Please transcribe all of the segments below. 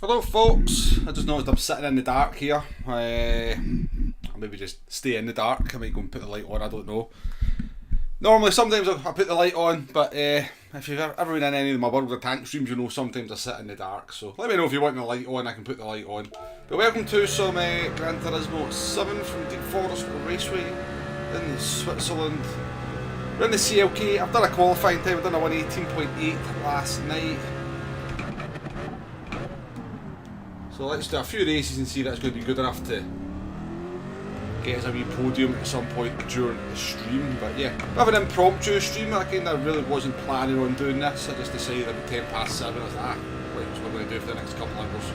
Hello folks, I just noticed I'm sitting in the dark here. I'll maybe just stay in the dark. I might go and put the light on, I don't know. Normally sometimes I put the light on, but if you've ever been in any of my World of Tank streams, you know sometimes I sit in the dark. So let me know if you want the light on, I can put the light on. But welcome to some Gran Turismo 7 from Deep Forest Raceway in Switzerland. We're in the CLK. I've done a qualifying time, I've done a 118.8 last night. So let's do a few races and see if that's going to be good enough to get us a wee podium at some point during the stream. But yeah, I have an impromptu stream. I kind of really wasn't planning on doing this. I just decided at 7:10. I was like, right, that's what we're going to do for the next couple of hours.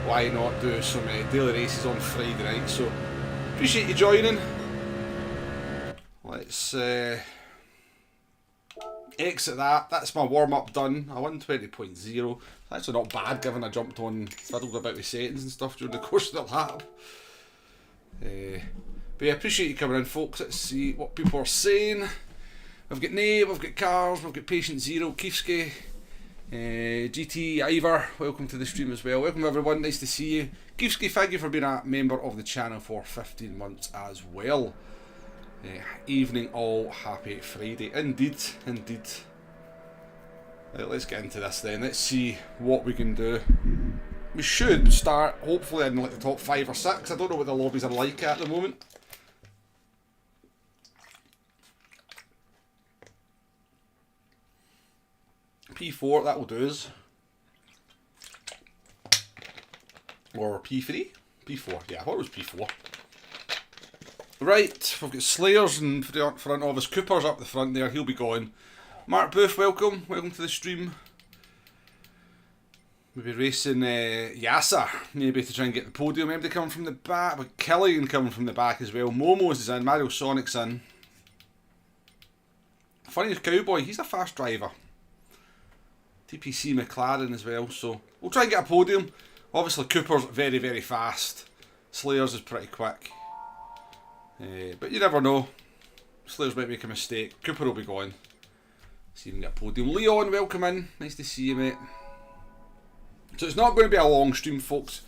Why not do some daily races on Friday night? So appreciate you joining. Let's exit that. That's my warm-up done. I won 20.0. Actually not bad given I jumped on, fiddled about with settings and stuff during the course of the lap. But yeah, appreciate you coming in folks. Let's see what people are saying. We've got Nate, we've got Cars, we've got Patient Zero, Kiefsky, GT Ivor, welcome to the stream as well. Welcome everyone, nice to see you. Kiefsky, thank you for being a member of the channel for 15 months as well. Evening all, happy Friday. Indeed, indeed. Right, let's get into this then. Let's see what we can do. We should start hopefully in like the top 5 or 6. I don't know what the lobbies are like at the moment. P4, that will do us. Or P3? P4, yeah, I thought it was P4. Right, we've got Slayers in front of us. Cooper's up the front there, he'll be gone. Mark Booth, welcome to the stream. We'll be racing Yasser, maybe to try and get the podium. Everybody coming from the back, but Killian coming from the back as well. Momo's is in, Mario Sonic's in. Funny Cowboy, he's a fast driver. TPC McLaren as well, so we'll try and get a podium. Obviously Cooper's very, very fast. Slayers is pretty quick. But you never know. Slayers might make a mistake. Cooper will be gone. See if we can get a podium. Leon, welcome in. Nice to see you, mate. So it's not going to be a long stream, folks.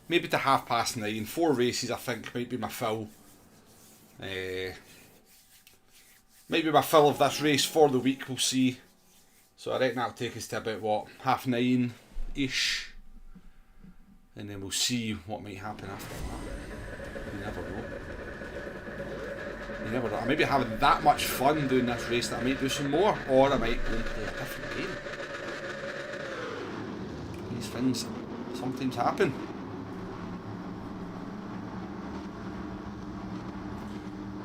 Maybe to 9:30. 4 races, I think, might be my fill. Might be my fill of this race for the week, we'll see. So I reckon that'll take us to about, what, 9:30-ish. And then we'll see what might happen after that. You never know. You never know. I may be having that much fun doing this race that I might do some more, or I might go and play a different game. These things sometimes happen.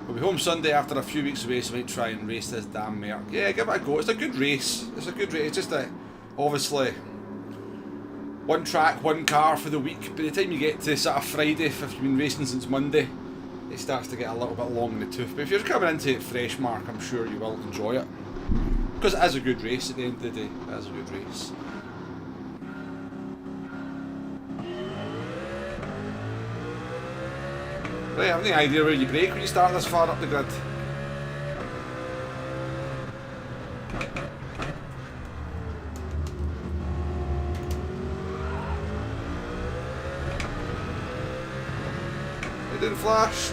We'll be home Sunday after a few weeks away, so I might try and race this damn Merc. Yeah, give it a go. It's a good race. It's a good race. It's just that, obviously, one track, one car for the week. By the time you get to sort of Friday, if you've been racing since Monday, it starts to get a little bit long in the tooth. But if you're coming into it fresh, Mark, I'm sure you will enjoy it. Because it is a good race at the end of the day. It is a good race. Right, I have no idea where you brake when you start this far up the grid. It didn't flash.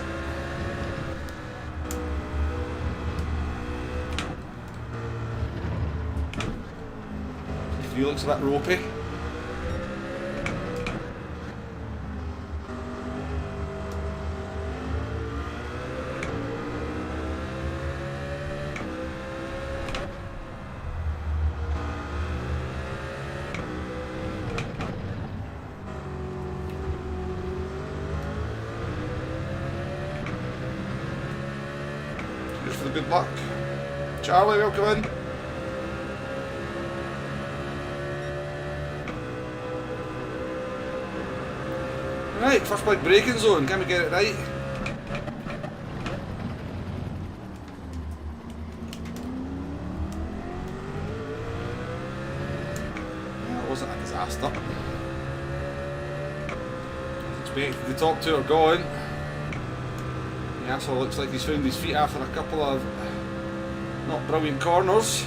He looks a bit ropey. Cheers for the good luck. Charlie, welcome in. Right, first big braking zone, can we get it right? That wasn't a disaster. As expected, the top 2 are gone. Yeah, so it looks like he's found his feet after a couple of not brilliant corners.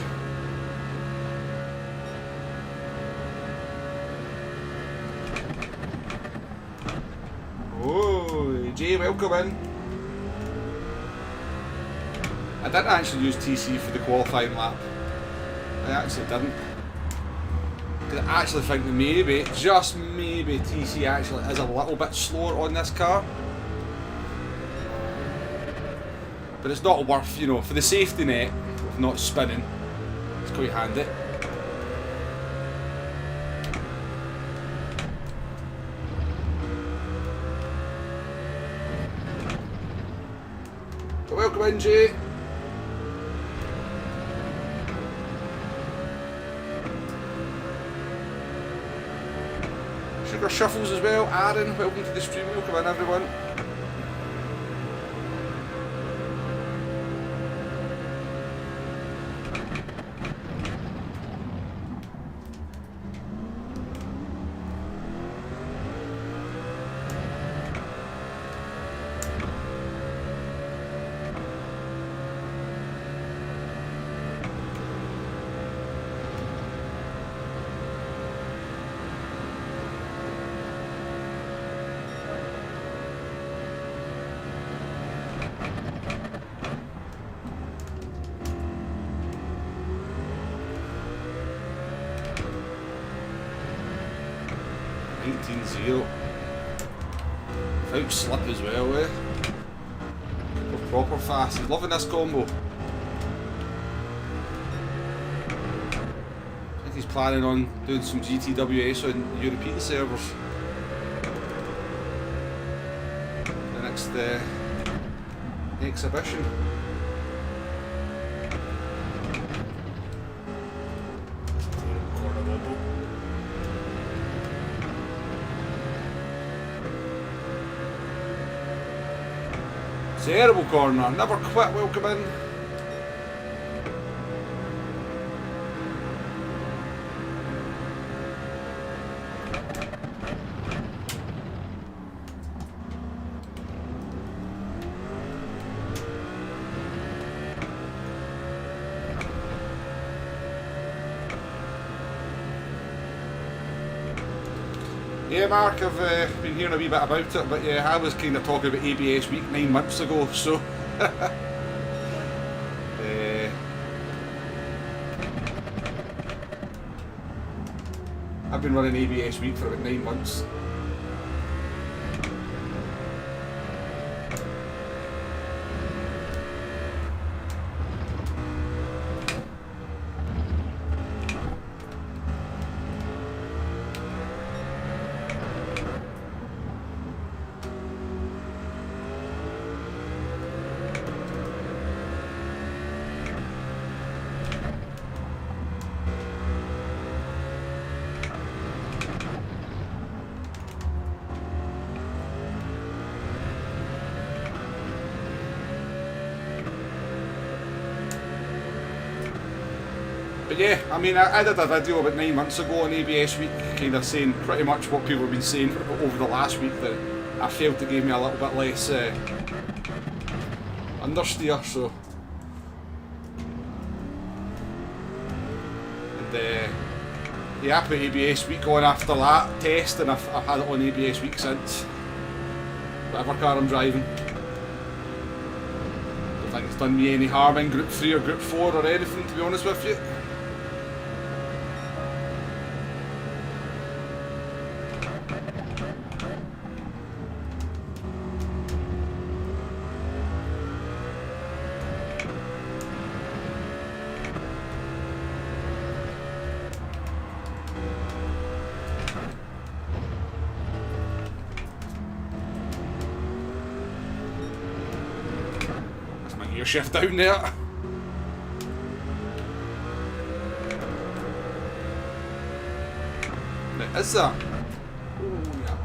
Jay, welcome in. I didn't actually use TC for the qualifying lap. I actually didn't. Because I actually think that maybe, just maybe, TC actually is a little bit slower on this car. But it's not worth, you know, for the safety net of not spinning, it's quite handy. So welcome in, Jay. Sugar Shuffles as well. Aaron, welcome to the stream. Welcome in, everyone. Without slip as well, eh? We're proper fast. He's loving this combo. I think he's planning on doing some GTWS on European servers. The next exhibition. Terrible corner, never quit, welcome in. Yeah, Mark, I've been hearing a wee bit about it, but yeah, I was kind of talking about ABS week 9 months ago, so I've been running ABS week for about 9 months. But yeah, I mean, I did a video about 9 months ago on ABS week, kind of saying pretty much what people have been saying over the last week, that I felt it gave me a little bit less understeer, so. And yeah, I put ABS week on after that test, and I've had it on ABS week since. Whatever car I'm driving. Don't think it's done me any harm in Group 3 or Group 4 or anything, to be honest with you. Shift down there. Now, is that? Oh, yeah.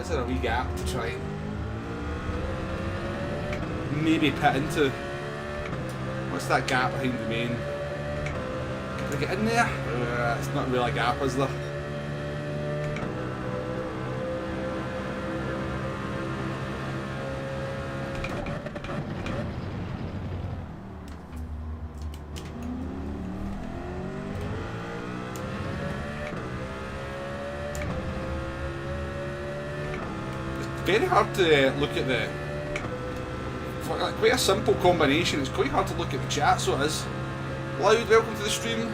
Is there a wee gap to try and maybe pit into? What's that gap behind the main? Can I get in there? It's not really a gap, is there? very hard to look at the... It's like quite a simple combination. It's quite hard to look at the chat, so it is. Loud, welcome to the stream.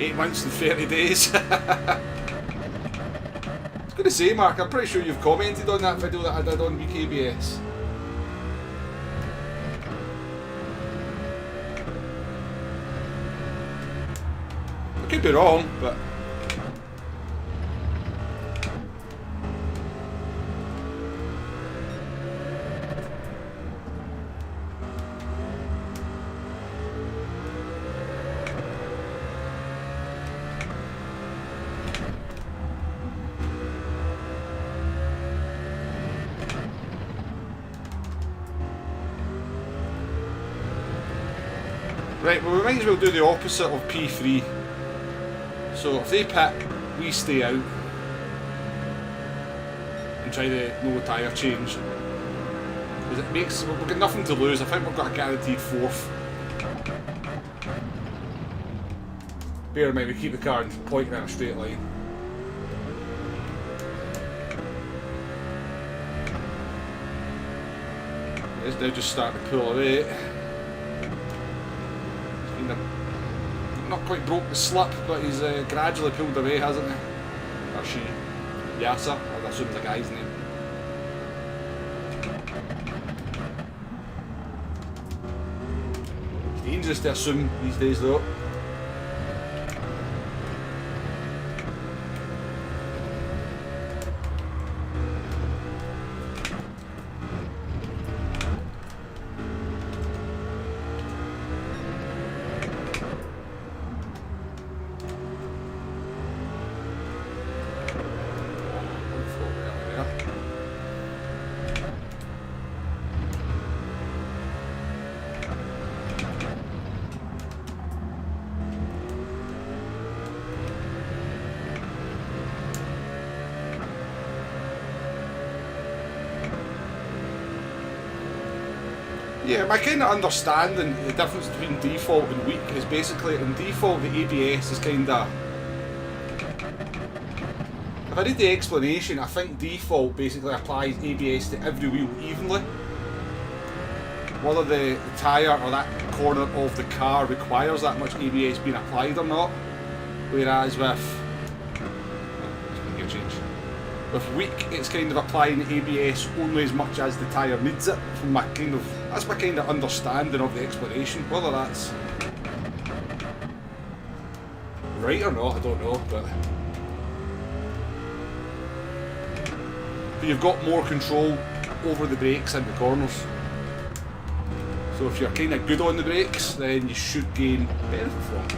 8 months and 30 days. I was going to say, Mark, I'm pretty sure you've commented on that video that I did on WeekABS. I could be wrong, but... Right, well we might as well do the opposite of P3. So if they pit, we stay out and try the no tyre change. Because it makes, we've got nothing to lose. I think we've got a guaranteed 4th. Bear in mind we keep the car pointing in a straight line. It's now just starting to pull away. Not quite broke the slip, but he's gradually pulled away, hasn't he? Or she. Yasa, I assume the guy's name. It's dangerous to assume these days though. Yeah, my kind of understanding the difference between default and weak is basically in default the ABS is kind of... If I read the explanation, I think default basically applies ABS to every wheel evenly. Whether the tyre or that corner of the car requires that much ABS being applied or not. Whereas with... With weak, it's kind of applying ABS only as much as the tyre needs it. From my kind of, that's my kind of understanding of the explanation. Whether that's right or not, I don't know. But you've got more control over the brakes and the corners. So if you're kind of good on the brakes, then you should gain benefit from it.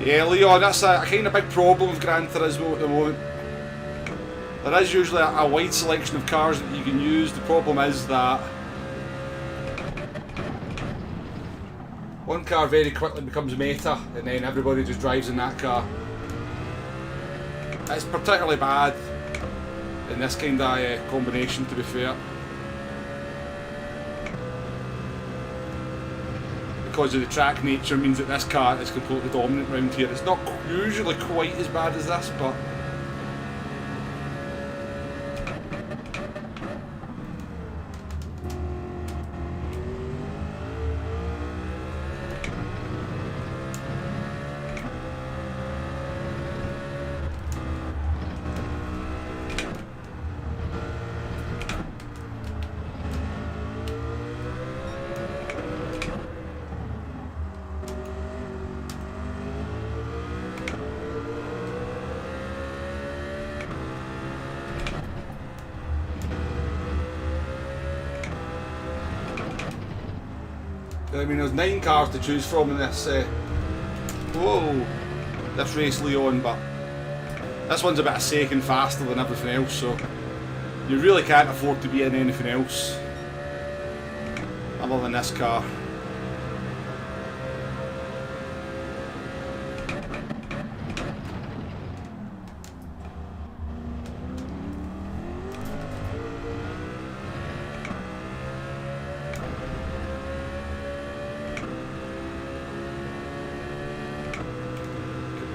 Yeah, Leon, that's a kind of big problem with Gran Turismo at the moment. There is usually a wide selection of cars that you can use. The problem is that one car very quickly becomes meta and then everybody just drives in that car. It's particularly bad in this kind of combination, to be fair. Because of the track nature means that this car is completely dominant around here. It's not usually quite as bad as this, but I mean, there's 9 cars to choose from in this this race, Leon, but this one's about a second faster than everything else, so You really can't afford to be in anything else other than this car.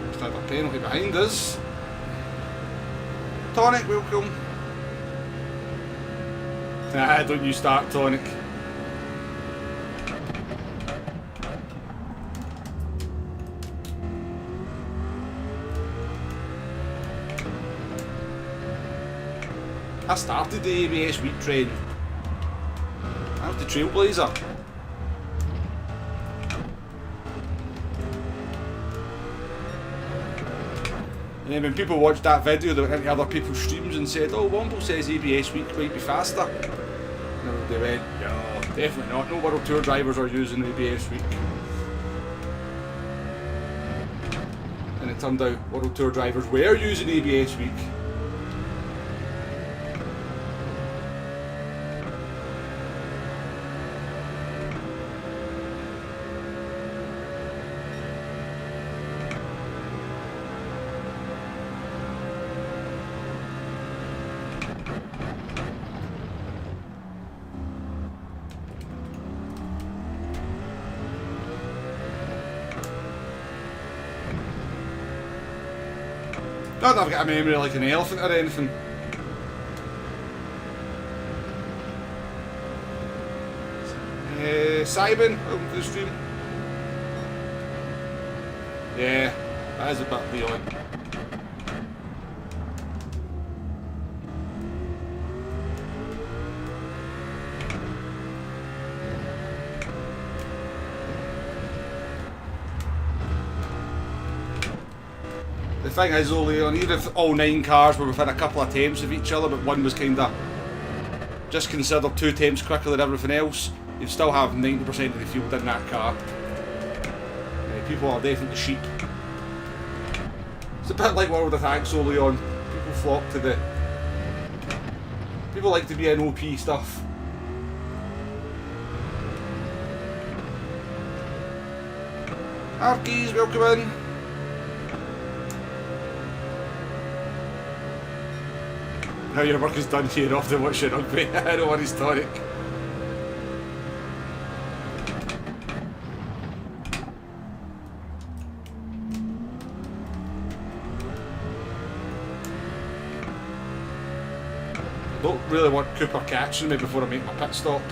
Let's have a penalty behind us. Tonic, welcome. Nah, don't you start, Tonic. I started the ABS week train. I was the trailblazer. And then when people watched that video, they went into other people's streams and said, "Oh, Womble says ABS week might be faster." And they went, "No, definitely not. No World Tour drivers are using ABS week." And it turned out World Tour drivers were using ABS week. God, I've got a memory like an elephant or anything. Simon, welcome to the stream. Yeah, that is a bit beyond. The thing is though, Leon, even if all 9 cars were within a couple of attempts of each other, but one was kind of just considered 2 attempts quicker than everything else, you'd still have 90% of the field in that car. People are definitely sheep. It's a bit like World of Tanks, so Leon. People flock to the... People like to be in OP stuff. Arkies, welcome in. Now your work is done here, off to watch your rugby. I don't want historic. Don't really want Cooper catching me before I make my pit stop.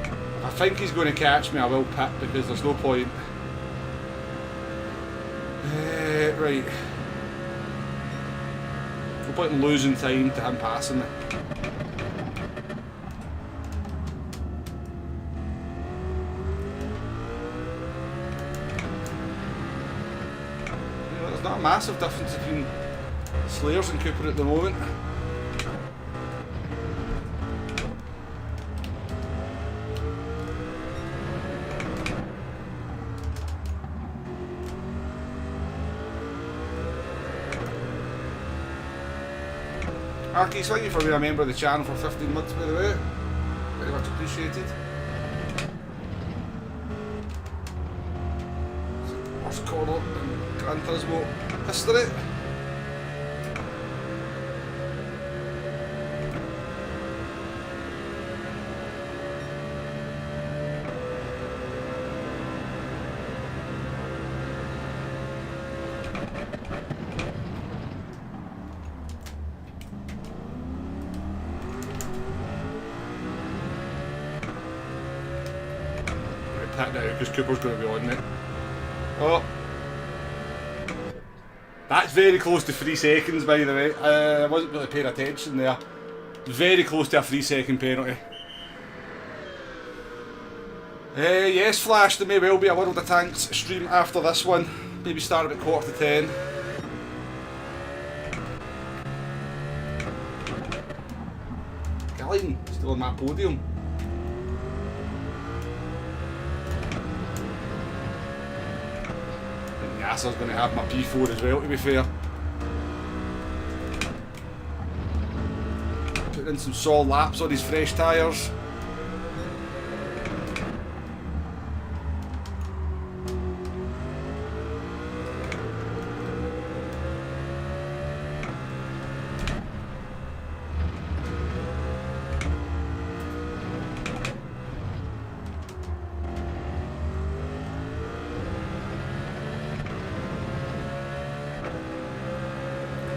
If I think he's going to catch me, I will pit because there's no point. Right. No point in losing time to him passing me. You know, there's not a massive difference between Slayers and Cooper at the moment. Arky, thank you for being a member of the channel for 15 months, by the way. Very much appreciated. Worst corner in Gran Turismo history. That now because Cooper's going to be on it. Oh, that's very close to 3 seconds, by the way. I wasn't really paying attention there. Very close to a 3-second penalty. Yes, Flash, there may well be a World of Tanks stream after this one. Maybe start about 9:45. Gillian, still on that podium. I was going to have my P4 as well, to be fair. putting in some solid laps on his fresh tyres.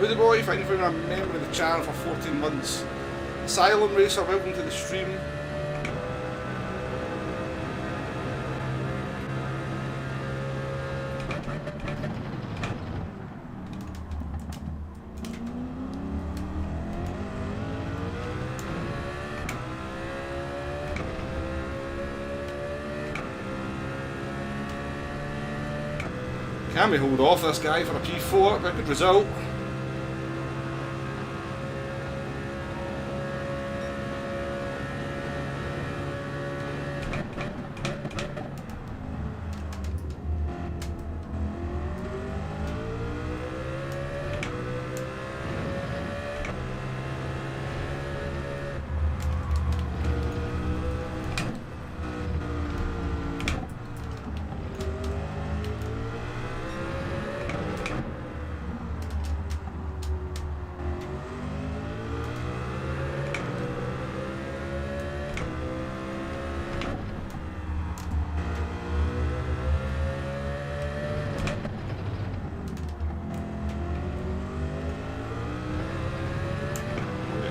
Howdy boy, thank you for being a member of the channel for 14 months. Silent Racer, welcome to the stream. Can we hold off this guy for a P4? A good result.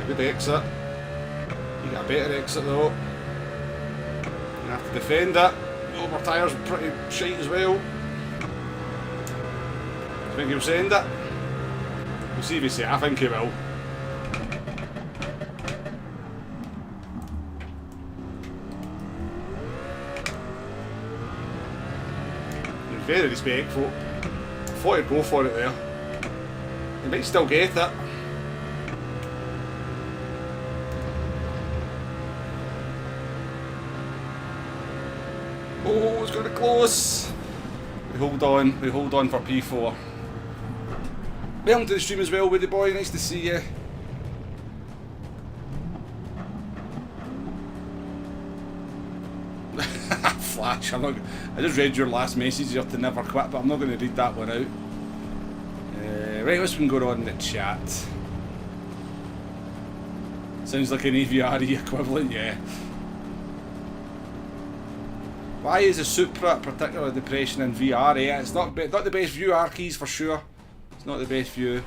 Good exit. You got a better exit though. You have to defend it. The over tyres are pretty shite as well. Do you think he'll send it? We'll see if he says. I think he will. He was very respectful. I thought he'd go for it there. He might still get it. Oh, it's going to close. We hold on for P4. Welcome to the stream as well, Woody boy, nice to see you. Flash, I just read your last message here to never quit, but I'm not going to read that one out. Right, let's go on in the chat. Sounds like an AVRE equivalent, yeah. Why is the Supra particular depression in VR? Yeah, it's not the best view, Arkeys, for sure. It's not the best view.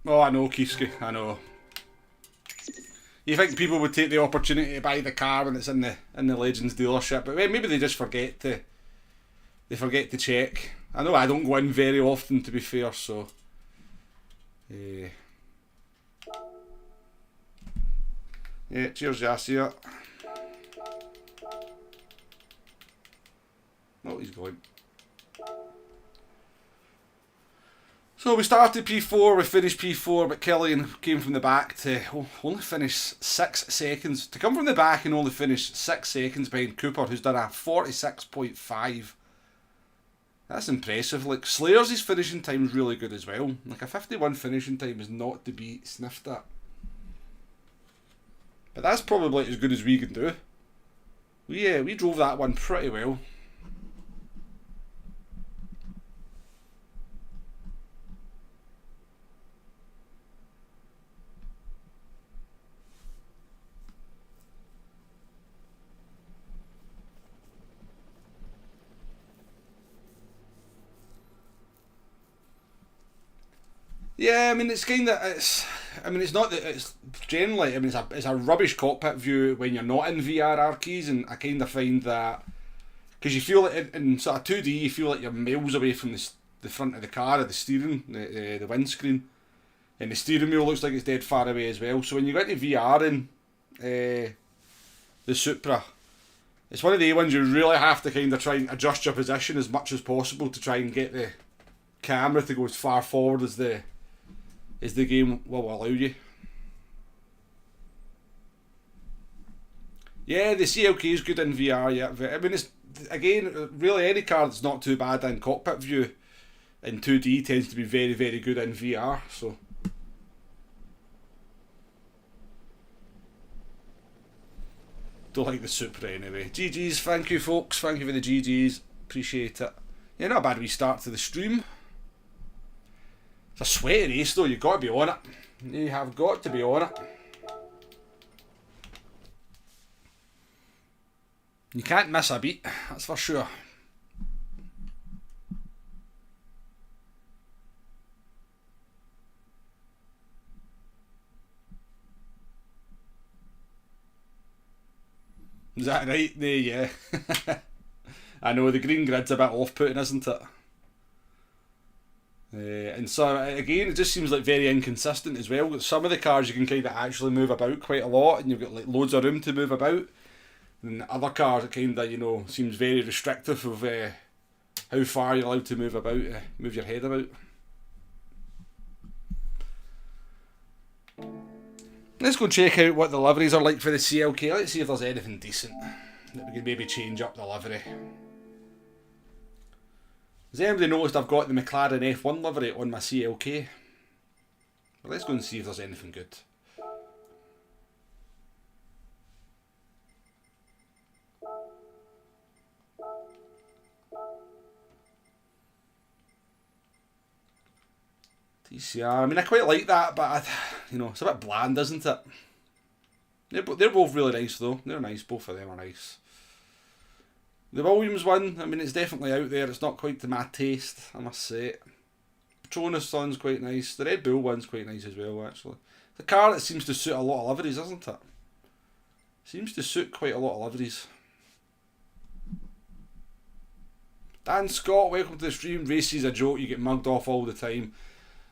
Oh, I know, Kiski, I know. You think people would take the opportunity to buy the car when it's in the Legends dealership, but maybe they just forget to check. I know I don't go in very often, to be fair, so. Yeah, cheers, Yasir. Oh, he's going. So we started P4, we finished P4, but Killian came from the back to only finish 6 seconds. To come from the back and only finish 6 seconds behind Cooper, who's done a 46.5. That's impressive. Like, Slayers' finishing time is really good as well. Like, a 51 finishing time is not to be sniffed at. But that's probably as good as we can do. We drove that one pretty well. Yeah, I mean, it's kind of, it's not that it's generally, it's a rubbish cockpit view when you're not in VR Arkeys, and I kind of find that, because you feel like in sort of 2D, you feel like you're miles away from the front of the car, or the steering, the windscreen, and the steering wheel looks like it's dead far away as well. So when you go into VR in the Supra, it's one of the ones you really have to kind of try and adjust your position as much as possible to try and get the camera to go as far forward as the game will allow you. Yeah, the CLK is good in VR, yeah. I mean, again, really any car that's not too bad in cockpit view in 2D tends to be very, very good in VR. So don't like the Supra anyway. GG's, thank you folks, thank you for the GG's, appreciate it. Yeah, not a bad wee start to the stream. It's a sweaty race though, you've got to be on it. You have got to be on it. You can't miss a beat, that's for sure. Is that right? Yeah. I know, the green grid's a bit off-putting, isn't it? And so, again, it just seems like very inconsistent as well. Some of the cars you can kind of actually move about quite a lot, and you've got like loads of room to move about. And other cars, it kind of, you know, seems very restrictive of how far you're allowed to move about, move your head about. Let's go check out what the liveries are like for the CLK. Let's see if there's anything decent that we can maybe change up the livery. Has anybody noticed I've got the McLaren F1 livery on my CLK? Well, let's go and see if there's anything good. TCR, I mean, I quite like that, but you know, it's a bit bland, isn't it? They're both really nice though. They're nice, both of them are nice. The Williams one, I mean, it's definitely out there. It's not quite to my taste, I must say. Patronus one's quite nice. The Red Bull one's quite nice as well, actually. It's a car that seems to suit a lot of liveries, isn't it? Seems to suit quite a lot of liveries. Dan Scott, welcome to the stream. Races a joke, you get mugged off all the time.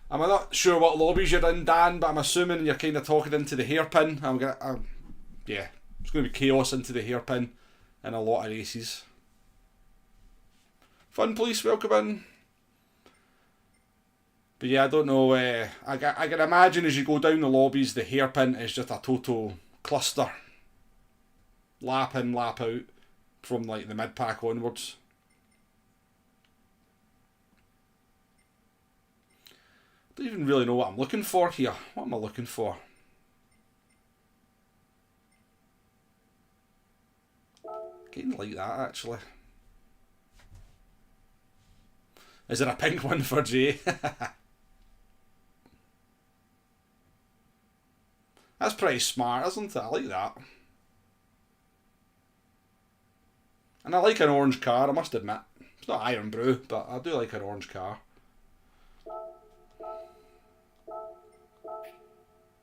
I'm not sure what lobbies you're in, Dan, but I'm assuming you're kind of talking into the hairpin. Yeah, it's going to be chaos into the hairpin in a lot of races. Fun Police, welcome in. But yeah, I don't know. I can imagine as you go down the lobbies, the hairpin is just a total cluster. Lap in, lap out, from like the mid-pack onwards. I don't even really know what I'm looking for here. What am I looking for? Kind of like that, actually. Is there a pink one for Jay? That's pretty smart, isn't it? I like that. And I like an orange car, I must admit. It's not Iron Brew, but I do like an orange car.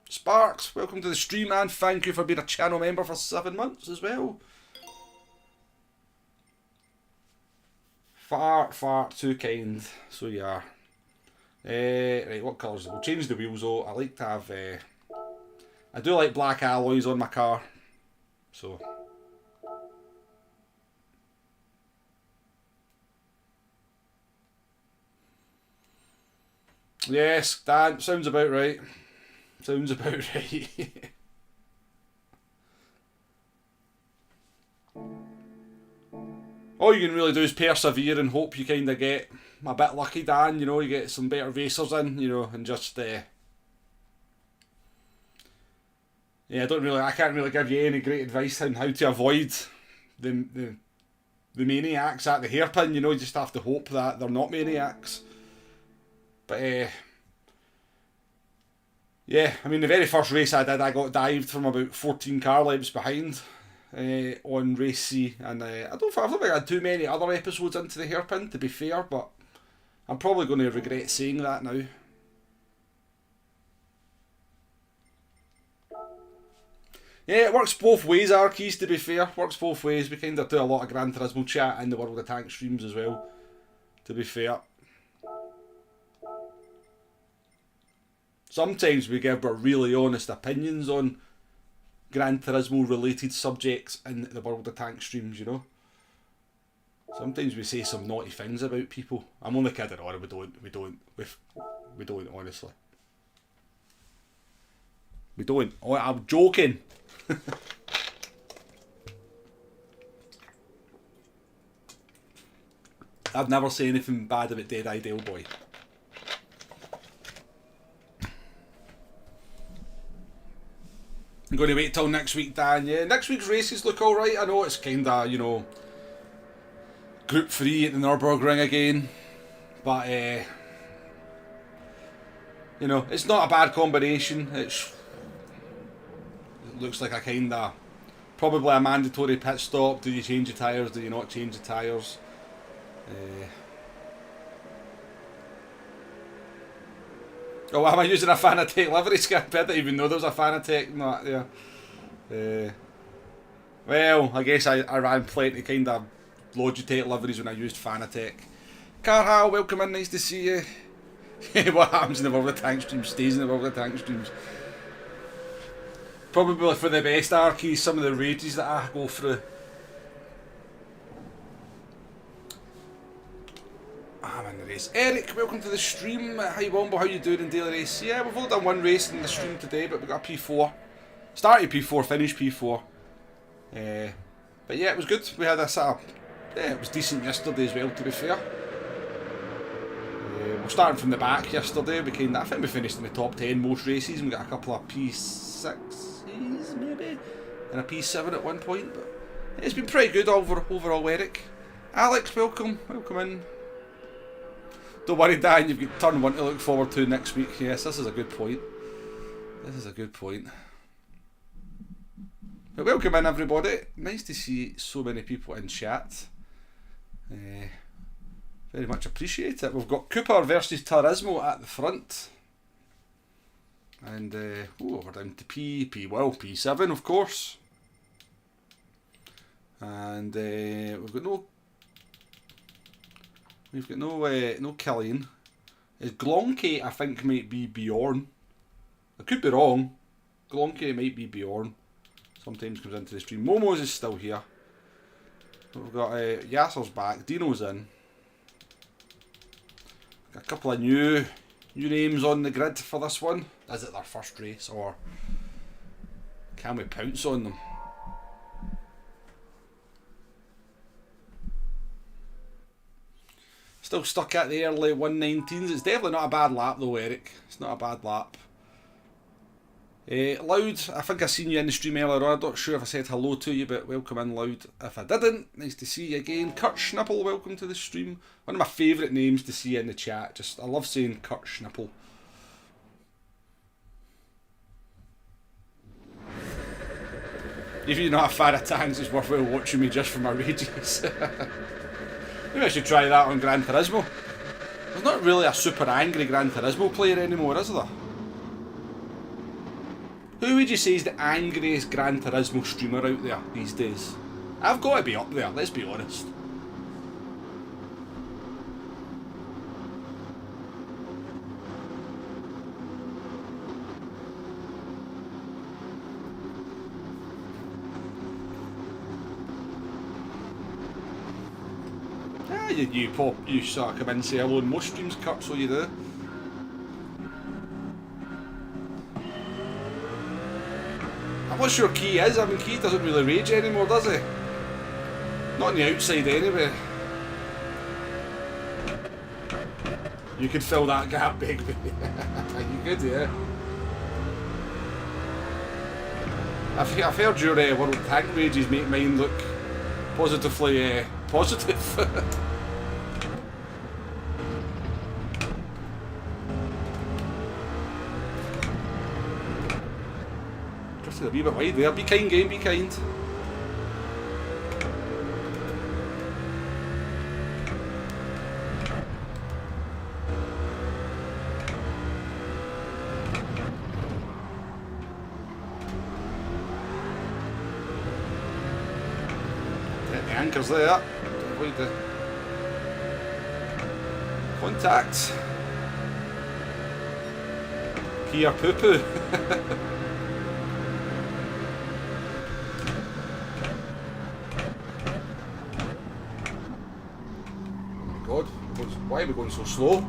Sparks, welcome to the stream, and thank you for being a channel member for 7 months as well. Far, far too kind. So you are. Right, what colours? We'll change the wheels though. I like to have. I do like black alloys on my car. So. Yes, Dan, sounds about right. Sounds about right. All you can really do is persevere and hope you kind of get a bit lucky, Dan. You know, you get some better racers in, you know, and just yeah, I can't really give you any great advice on how to avoid the maniacs at the hairpin. You know, you just have to hope that they're not maniacs. But yeah, I mean, the very first race I did, I got dived from about 14 car lengths behind on race C, and I don't think I had too many other episodes into the hairpin, to be fair, but I'm probably going to regret saying that now. Yeah, it works both ways, Arkeys, to be fair. Works both ways. We kind of do a lot of Gran Turismo chat in the World of Tanks streams as well, to be fair. Sometimes we give our really honest opinions on Gran Turismo related subjects in the World of Tanks streams, you know. Sometimes we say some naughty things about people. I'm only kidding on, we don't, honestly. We don't. Oh, I'm joking. I'd never say anything bad about Dead Ideal Boy. I'm going to wait till next week, Dan. Yeah, next week's races look alright. I know it's kind of, you know, Group 3 at the Nürburgring again. But, you know, it's not a bad combination. It looks like a kind of, probably a mandatory pit stop. Do you change the tyres? Do you not change the tyres? Oh, am I using a Fanatec livery skip? I didn't even know there was a Fanatec not there. Well, I guess I ran plenty kind of Logitech liveries when I used Fanatec. Carhal, welcome in, nice to see you. What happens in the World of Tank streams stays in the World of Tank streams. Probably for the best Arkies, some of the rages that I go through. I'm in the race. Eric, welcome to the stream. Hi Wombo, how you doing in daily race? Yeah, we've only done one race in the stream today, but we got a P4. Started P4, finished P4. But yeah, it was good. We had a sort of, yeah, it was decent yesterday as well, to be fair. We're starting from the back yesterday. I think we finished in the top 10 most races, and we got a couple of P6s maybe, and a P7 at one point. But it's been pretty good overall, Eric. Alex, welcome in. Don't worry, Dan, you've got turn 1 to look forward to next week. Yes, this is a good point. But welcome in, everybody. Nice to see so many people in chat. Very much appreciate it. We've got Cooper versus Turismo at the front. And, we're down to P7, of course. And we've got no Killian. Is Glonke, I think, might be Bjorn. I could be wrong. Glonke might be Bjorn. Sometimes comes into the stream. Momo's is still here. We've got Yasser's back. Dino's in. Got a couple of new names on the grid for this one. Is it their first race, or can we pounce on them? Still stuck at the early 119s. It's definitely not a bad lap though, Eric. It's not a bad lap. Loud, I think I seen you in the stream earlier on. I'm not sure if I said hello to you, but welcome in, Loud. If I didn't, nice to see you again. Kurt Schnipple, welcome to the stream. One of my favourite names to see in the chat. I love saying Kurt Schnipple. If you're not a fan of tanks, it's worthwhile watching me just for my rages. Maybe I should try that on Gran Turismo. There's not really a super angry Gran Turismo player anymore, is there? Who would you say is the angriest Gran Turismo streamer out there these days? I've got to be up there, let's be honest. Ah, you sort of come in and say hello in most streams, Kurt, so you do. I'm not sure Key is. I mean, Key doesn't really rage anymore, does he? Not on the outside anyway. You could fill that gap, big. You could, yeah. I've heard your World Tank rages make mine look positively positive. A wee bit wide there. Be kind, game, be kind. Get the anchors there. Avoid the contact. Kia poo poo. Why are we going so slow?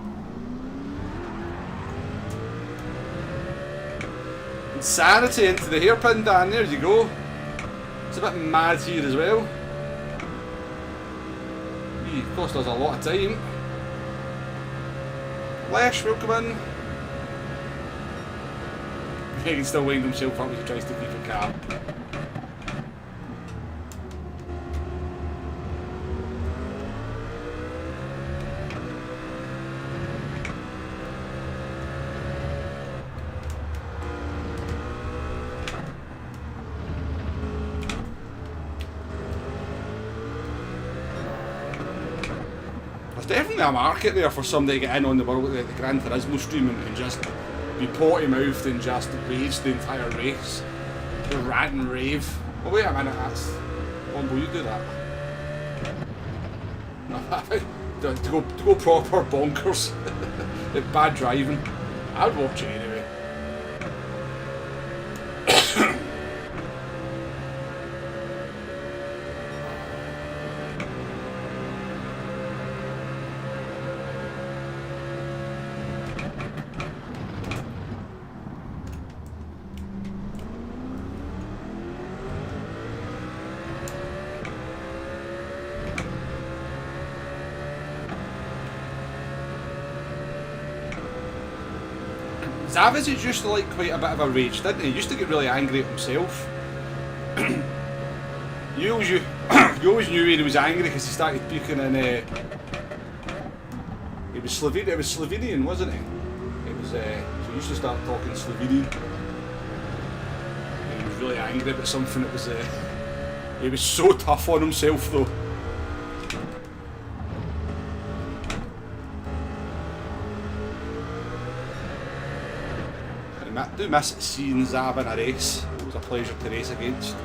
Insanity into the hairpin, Dan. There you go. It's a bit mad here as well. Gee, cost us a lot of time. Lesh, welcome in. He can still wind himself up as he tries to keep a calm. There's definitely a market there for somebody to get in on the Gran Turismo stream and just be potty mouthed and just rage the entire race. The rant and rave. Oh wait a minute, that's... Will you do that? to go proper bonkers. Bad driving. I would watch it anyway. Savage used to like quite a bit of a rage, didn't he? He used to get really angry at himself. you always knew when he was angry because he started speaking in. It was Slovenian, wasn't it? It was. So he used to start talking Slovenian. And he was really angry about something. It was. He was so tough on himself though. I do miss seeing Zab in a race. It was a pleasure to race against.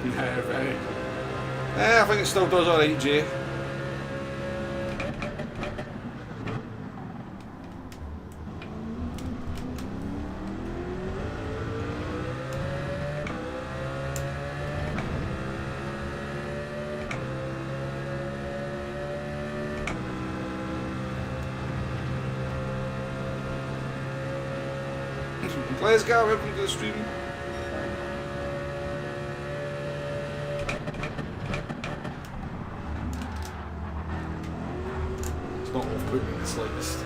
Very. I think it still does alright, Jay. Let's go, welcome to the stream. Not off-putting in the slightest.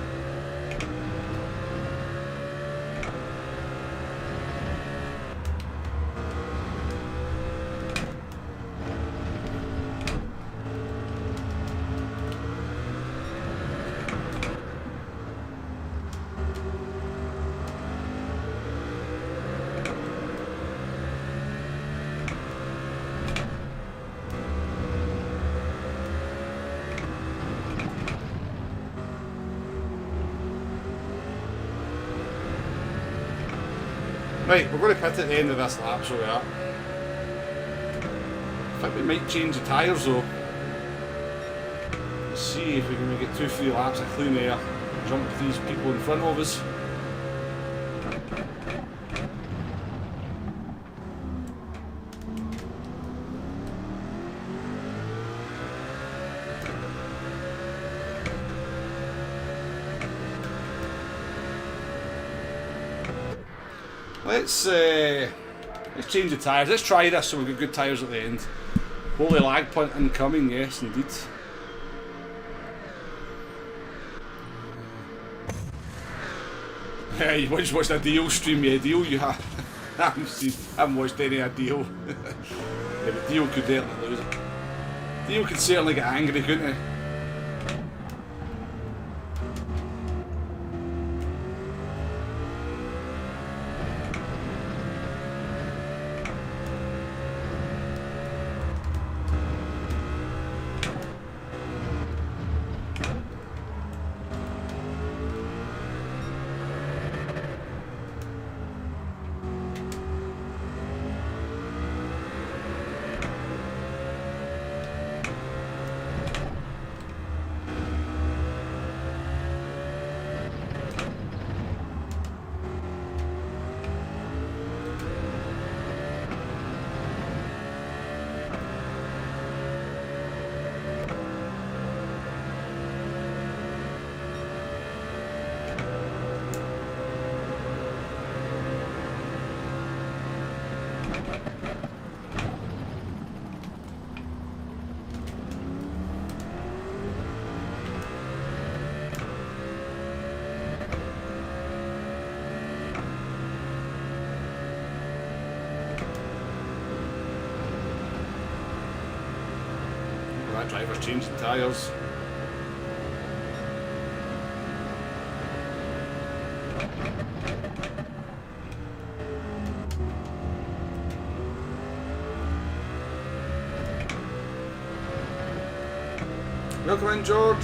Right, we're going to pit at the end of this lap, so we are. I think we might change the tyres though. Let's see if we can make it 2-3 laps of clean air. Jump with these people in front of us. Let's change the tyres. Let's try this so we've got good tyres at the end. Holy lag punt incoming, yes indeed. Yeah, you just watched a deal stream, yeah, deal you have. I haven't watched any of deal. Yeah, but deal could definitely lose it. Deal could certainly get angry, couldn't he? that driver's changing tyres. Welcome in, George.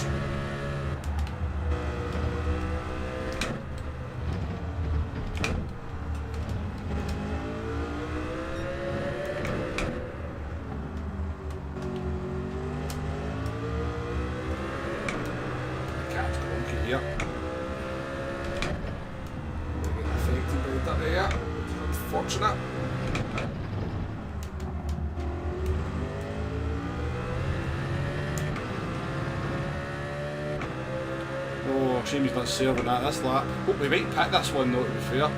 Cat's wonky here. Getting affected by the air. Unfortunate. Shame he's not serving that this lap. Hope we might pick this one though, to be fair.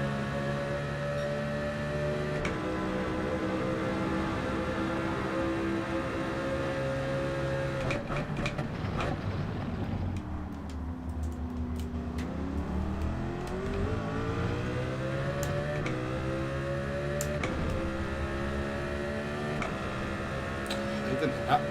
He didn't hit that.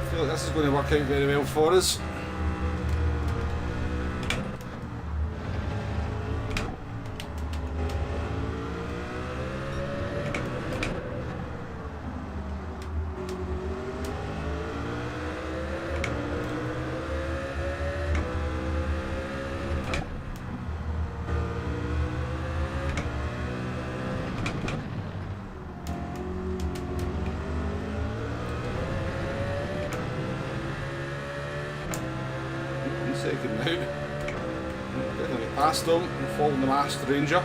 I feel like this is going to work out very well for us. Second now. Definitely past them and following the Master Ranger.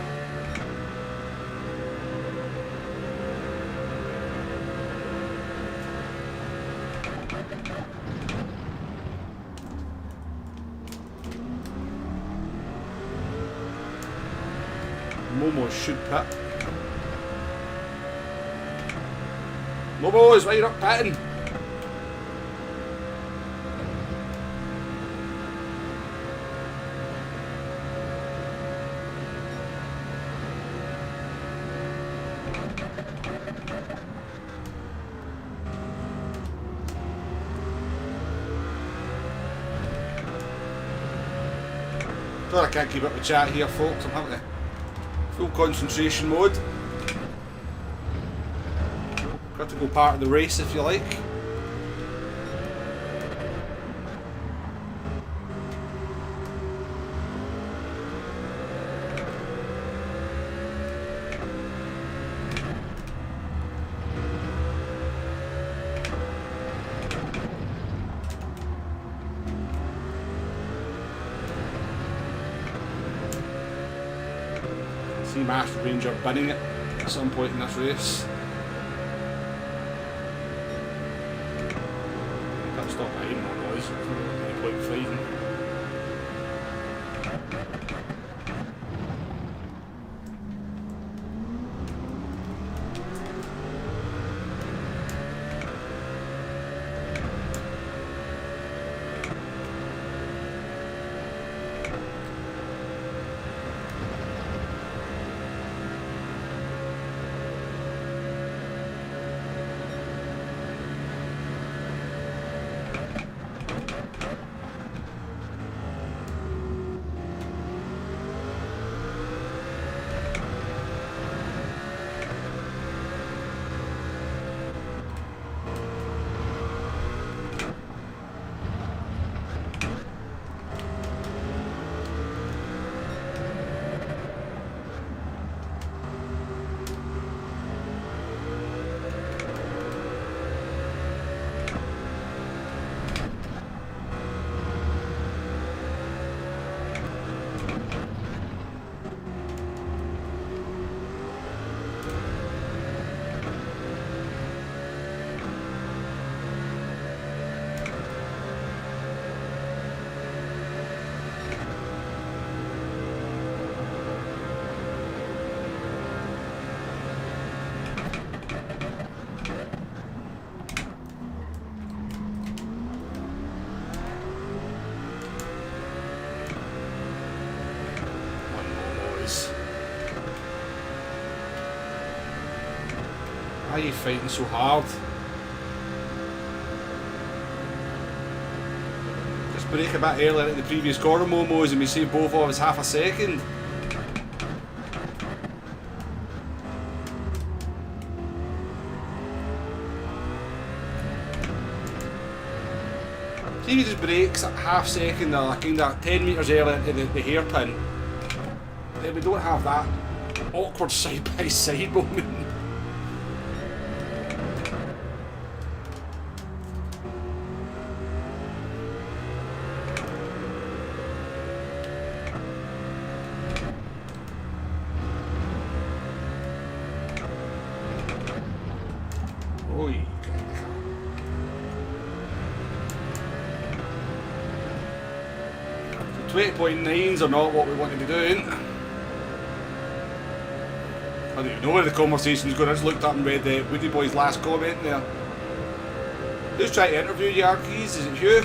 Momo should pit. Momo is right up pitting. I can't keep up with chat here, folks. I'm having a full concentration mode. Critical part of the race, if you like. See Master Ranger binning it at some point in this race. Can't stop behind that boys. Any point fighting. Why are you fighting so hard? Just brake a bit earlier at the previous corner momos and we saved both of us half a second. See if he just brakes at half second or kind of 10 metres earlier into the hairpin, then we don't have that awkward side by side moment. Oi. 20.9s are not what we want to be doing. I don't even know where the conversation's going. I just looked up and read Woody Boy's last comment there. Who's trying to interview you, Arkeys? Is it you?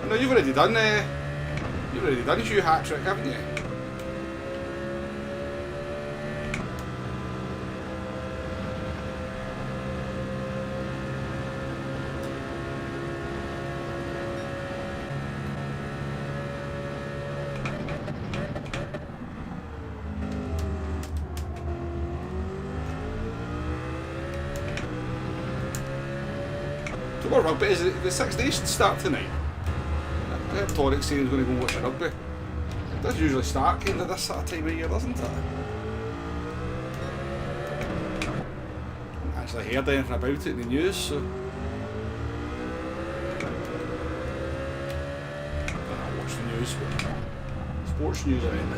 No, you've already done Hugh hat-trick, haven't you? Tomorrow rugby, is it the Six Nations start tonight? I heard Torek saying he's going to go watch the rugby. It does usually start kind of this sort of time of year, doesn't it? I haven't actually heard anything about it in the news, so... I watch the news, but... Sports news, I mean.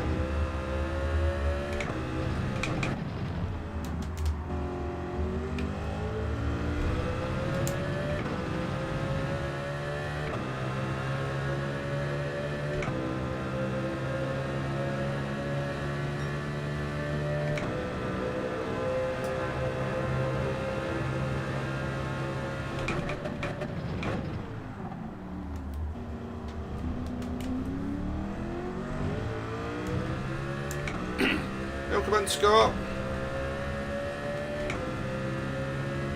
Welcome in, Scott.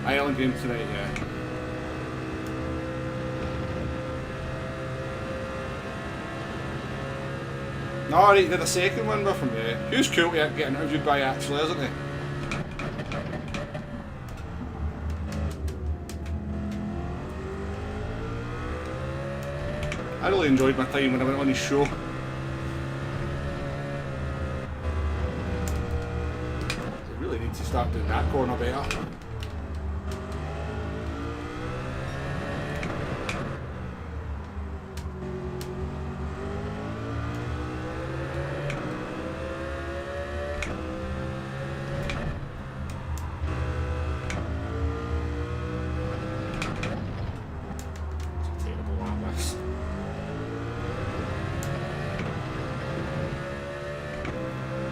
Ireland game tonight, yeah. No, right, he did a second one with him, yeah. Who's cool to get interviewed by actually, isn't he? I really enjoyed my time when I went on his show. To start doing that corner better. It's terrible at this.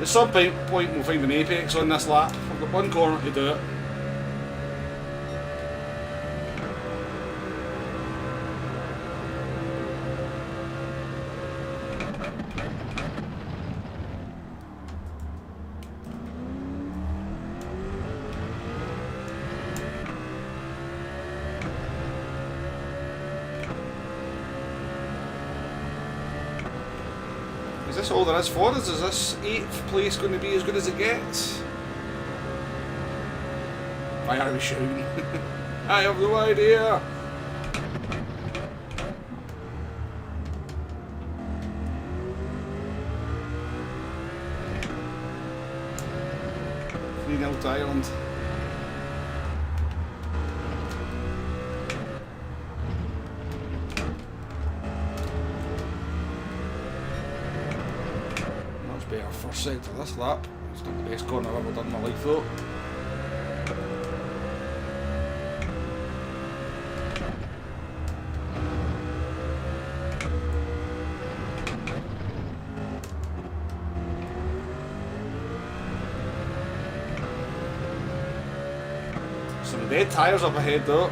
At some point we'll find an apex on this lap. We've got one corner to do it. Is this all there is for us? Is this 8th place going to be as good as it gets? Why are we shouting? I have no idea! Three-nil to Ireland. Much better first sector this lap. It's not the best corner I've ever done in my life though. Some dead tyres up ahead though.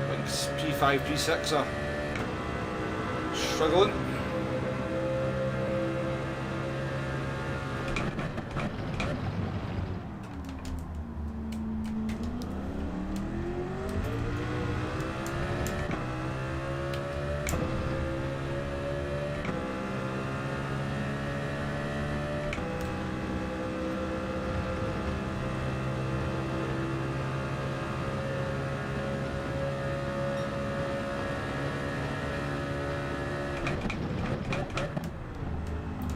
I think it's P5, P6 are struggling.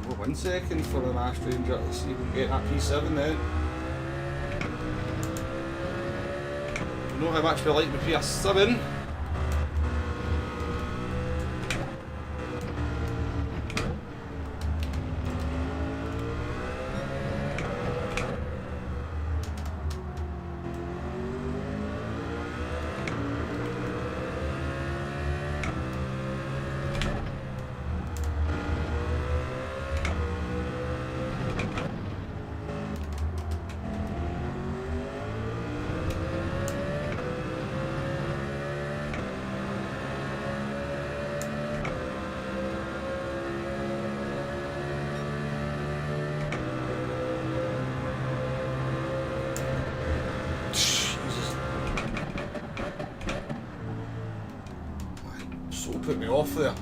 Oh, 1 second for the last Ranger. Let's see if we can get that P7 then. You know how much we like the PS7. So put me off there.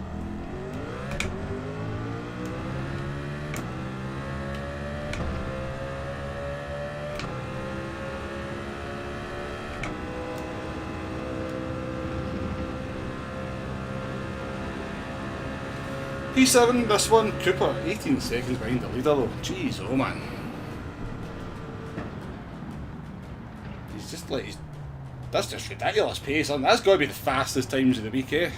P7, this one, Cooper, 18 seconds behind the leader though. Jeez, oh man. He's just like, that's just ridiculous pace. That's got to be the fastest times of the week, eh?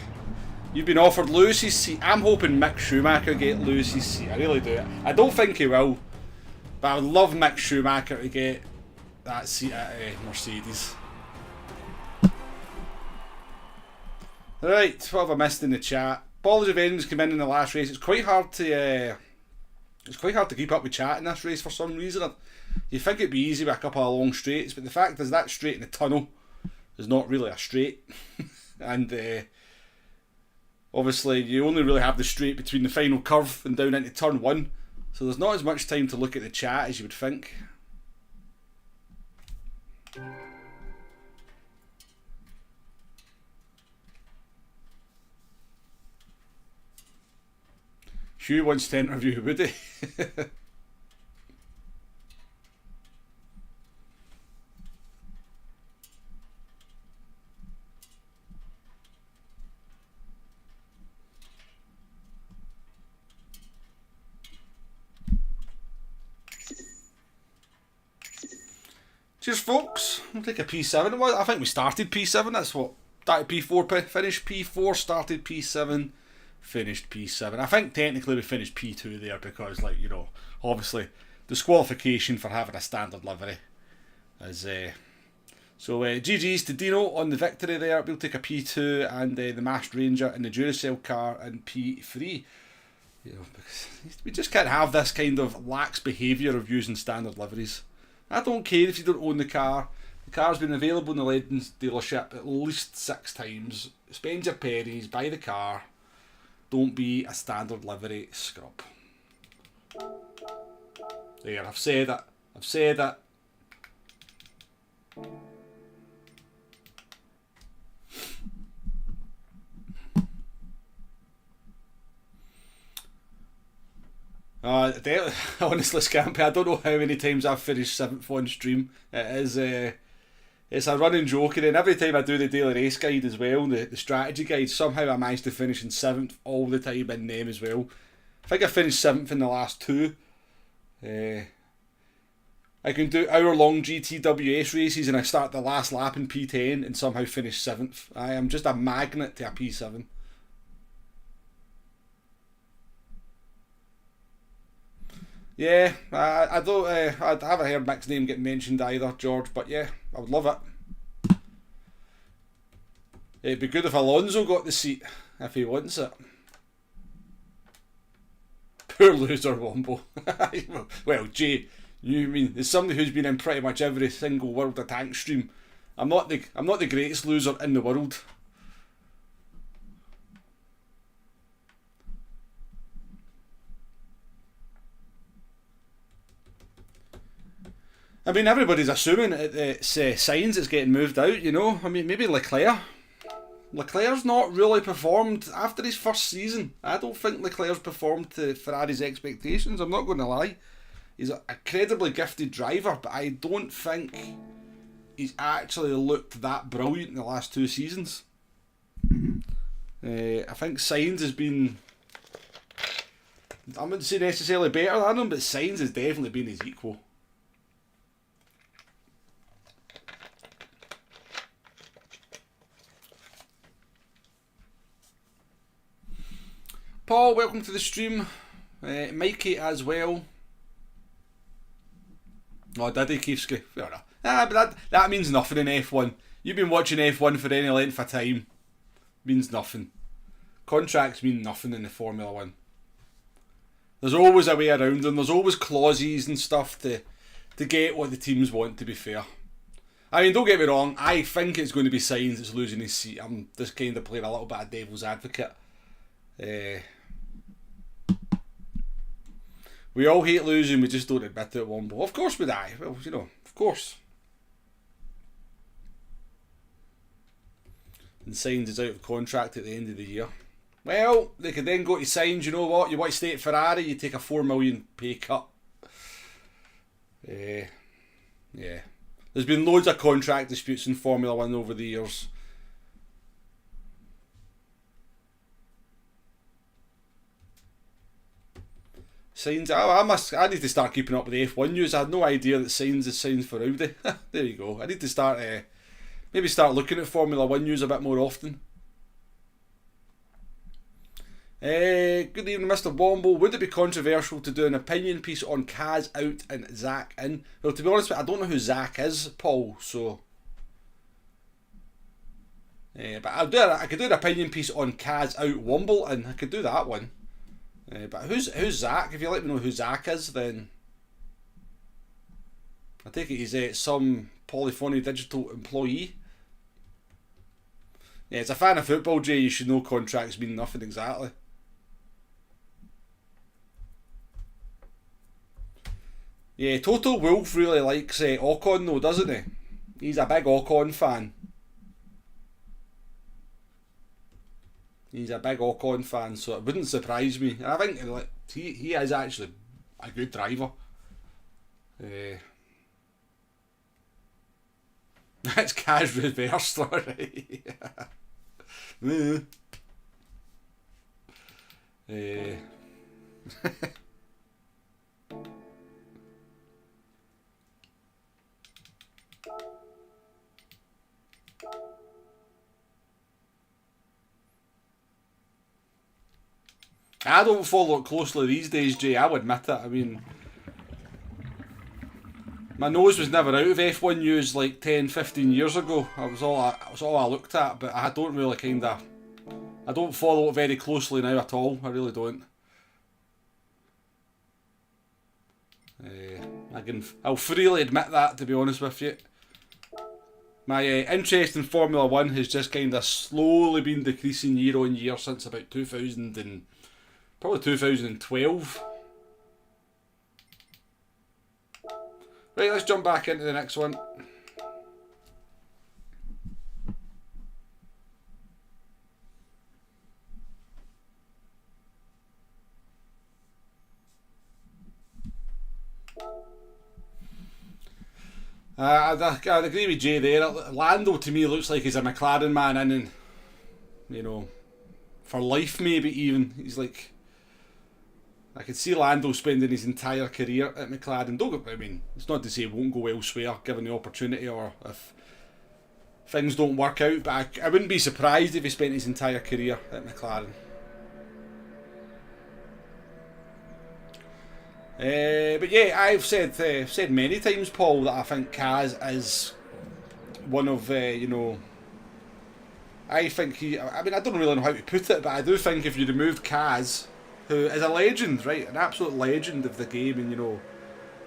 You've been offered Lewis's seat. I'm hoping Mick Schumacher get Lewis's seat. I really do. I don't think he will, but I would love Mick Schumacher to get that seat at Mercedes. Right, what have I missed in the chat? Balls of Endings came in the last race. It's quite hard to keep up with chat in this race for some reason. You think it'd be easy with a couple of long straights, but the fact is that straight in the tunnel is not really a straight, and obviously you only really have the straight between the final curve and down into turn 1, so there's not as much time to look at the chat as you would think. Hugh wants to interview Woody. Cheers folks, we'll take a P7. I think we started P7, that's what, started P4, finished P4, started P7, finished P7. I think technically we finished P2 there because, like, you know, obviously disqualification for having a standard livery. So GG's to Dino on the victory there. We'll take a P2 and the Masked Ranger and the Duracell car in P3. You know, because we just can't have this kind of lax behaviour of using standard liveries. I don't care if you don't own the car. The car's been available in the Legends dealership at least 6 times. Spend your pennies, buy the car. Don't be a standard livery scrub. There, I've said it. I've said it. Honestly, Scampy, I don't know how many times I've finished 7th on stream. It's a running joke, and then every time I do the daily race guide as well, the strategy guide, somehow I manage to finish in 7th all the time in them as well. I think I finished 7th in the last 2. I can do hour-long GTWS races and I start the last lap in P10 and somehow finish 7th. I am just a magnet to a P7. Yeah, I don't. I haven't heard Mick's name get mentioned either, George. But yeah, I would love it. It'd be good if Alonso got the seat if he wants it. Poor loser, Wombo. Well, Jay, you mean as somebody who's been in pretty much every single World of Tanks stream, I'm not the greatest loser in the world. I mean, everybody's assuming it's Sainz that's getting moved out, you know. I mean, maybe Leclerc. Leclerc's not really performed after his first season. I don't think Leclerc's performed to Ferrari's expectations, I'm not going to lie. He's an incredibly gifted driver, but I don't think he's actually looked that brilliant in the last 2 seasons. I think Sainz has been, I wouldn't say necessarily better than him, but Sainz has definitely been his equal. Paul, welcome to the stream. Mikey as well. Oh, did he, Keefsky? Fair enough. But that means nothing in F1. You've been watching F1 for any length of time. Means nothing. Contracts mean nothing in the Formula 1. There's always a way around them. There's always clauses and stuff to get what the teams want, to be fair. I mean, don't get me wrong. I think it's going to be Sainz that's losing his seat. I'm just kind of playing a little bit of devil's advocate. We all hate losing, we just don't admit it at Womble. Of course we die. Well, you know, of course. And Sainz is out of contract at the end of the year. Well, they could then go to Sainz, you know what, you want to stay at Ferrari, you take a $4 million pay cut. Yeah. There's been loads of contract disputes in Formula 1 over the years. Sainz, I need to start keeping up with the F1 news. I had no idea that Sainz is signed for Audi. There you go. I need to start, maybe start looking at Formula 1 news a bit more often. Good evening, Mr. Womble. Would it be controversial to do an opinion piece on Kaz out and Zach in? Well, to be honest with you, I don't know who Zach is, Paul, so... but I could do an opinion piece on Kaz out Womble, and I could do that one. But who's Zach? If you let me know who Zach is, then I take it he's some Polyphony Digital employee. Yeah, as a fan of football, Jay, you should know contracts mean nothing exactly. Yeah, Total Wolf really likes Ocon though, doesn't he? He's a big Ocon fan. He's a big Ocon fan, so it wouldn't surprise me. And I think he is actually a good driver. That's Kaz reversed, alright. I don't follow it closely these days, Jay, I'll admit it. I mean, my nose was never out of F1 news like 10, 15 years ago. That was all I looked at, but I don't really I don't follow it very closely now at all. I really don't. I'll freely admit that, to be honest with you. My interest in Formula 1 has just kind of slowly been decreasing year on year since about 2012. Right, let's jump back into the next one. I'd agree with Jay there. Lando to me looks like he's a McLaren man and you know, for life maybe even. He's like, I could see Lando spending his entire career at McLaren. I mean, it's not to say he won't go elsewhere given the opportunity or if things don't work out, but I wouldn't be surprised if he spent his entire career at McLaren. But yeah, I've said many times, Paul, that I think Kaz is one of, you know, I think I mean, I don't really know how to put it, but I do think if you removed Kaz, who is a legend, right, an absolute legend of the game, and you know,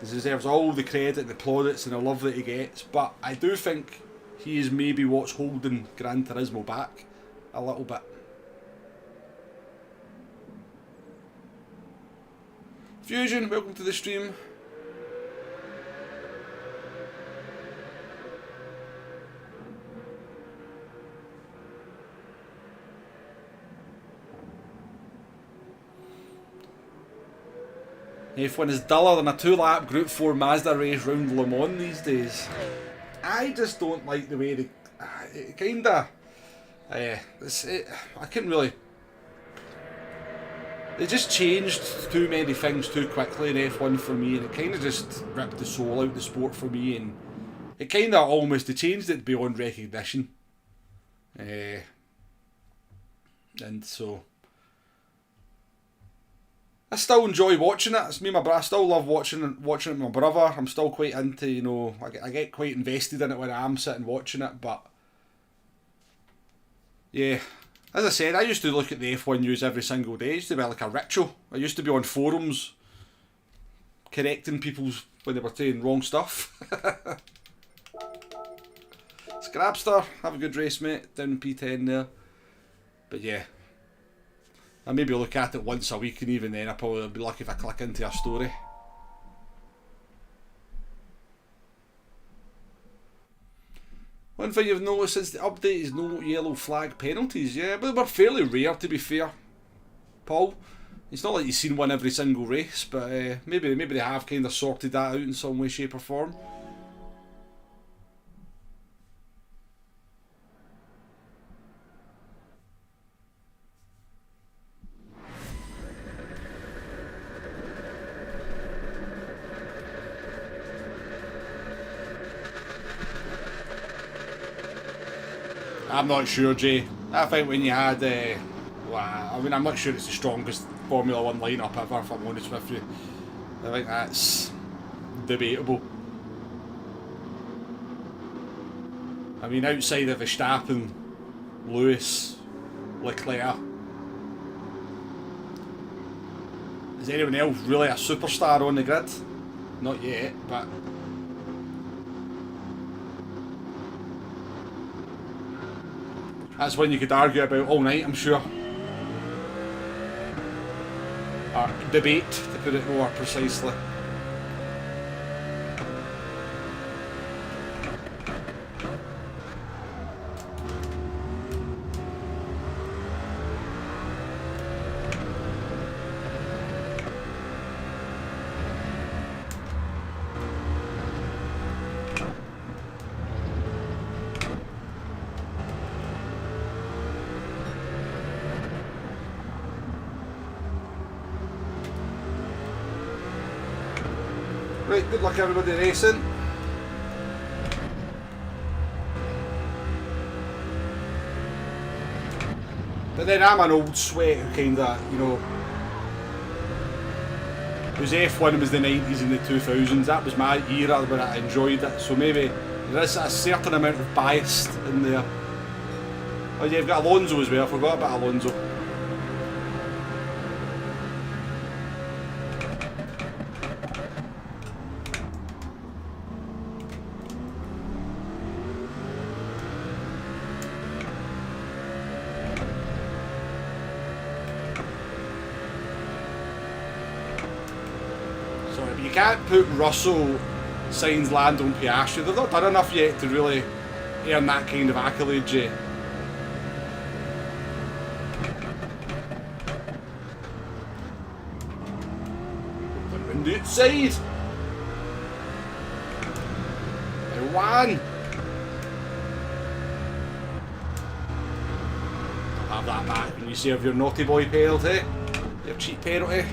deserves all the credit and the plaudits and the love that he gets, but I do think he is maybe what's holding Gran Turismo back a little bit. Fusion, welcome to the stream. F1 is duller than a 2-lap Group 4 Mazda race round Le Mans these days. I just don't like the way it kinda... I couldn't really... They just changed too many things too quickly in F1 for me, and it kinda just ripped the soul out of the sport for me, and it kinda almost... They changed it beyond recognition. And so... I still enjoy watching it. It's me and my brother. I still love watching it with my brother. I'm still quite into, you know, I get quite invested in it when I'm sitting watching it. But yeah, as I said, I used to look at the F1 news every single day. It used to be like a ritual. I used to be on forums correcting people when they were saying wrong stuff. Scrapster, have a good race, mate. Down in P10 there. But yeah. I maybe look at it once a week, and even then I probably will be lucky if I click into a story. One thing you've noticed since the update is no yellow flag penalties. Yeah, but they were fairly rare, to be fair, Paul. It's not like you've seen one every single race, but maybe they have kind of sorted that out in some way, shape or form. I'm not sure, Jay. I think when you had, I mean, I'm not sure it's the strongest Formula 1 lineup ever, if I'm honest with you. I think that's debatable. I mean, outside of Verstappen, Lewis, Leclerc, is anyone else really a superstar on the grid? Not yet, but... That's one you could argue about all night, I'm sure. Or debate, to put it more precisely. Right, good luck everybody racing. But then I'm an old sweat who kinda, you know, whose F1 was the 90s and the 2000s. That was my era when I enjoyed it, so maybe there is a certain amount of bias in there. Oh yeah, you've got Alonso as well, I forgot about Alonso. You can't put Russell, Sainz, Lando and Piastri. They've not done enough yet to really earn that kind of accolade, Jay. On the outside. One. I'll have that back when you serve your naughty boy penalty. Your cheap penalty.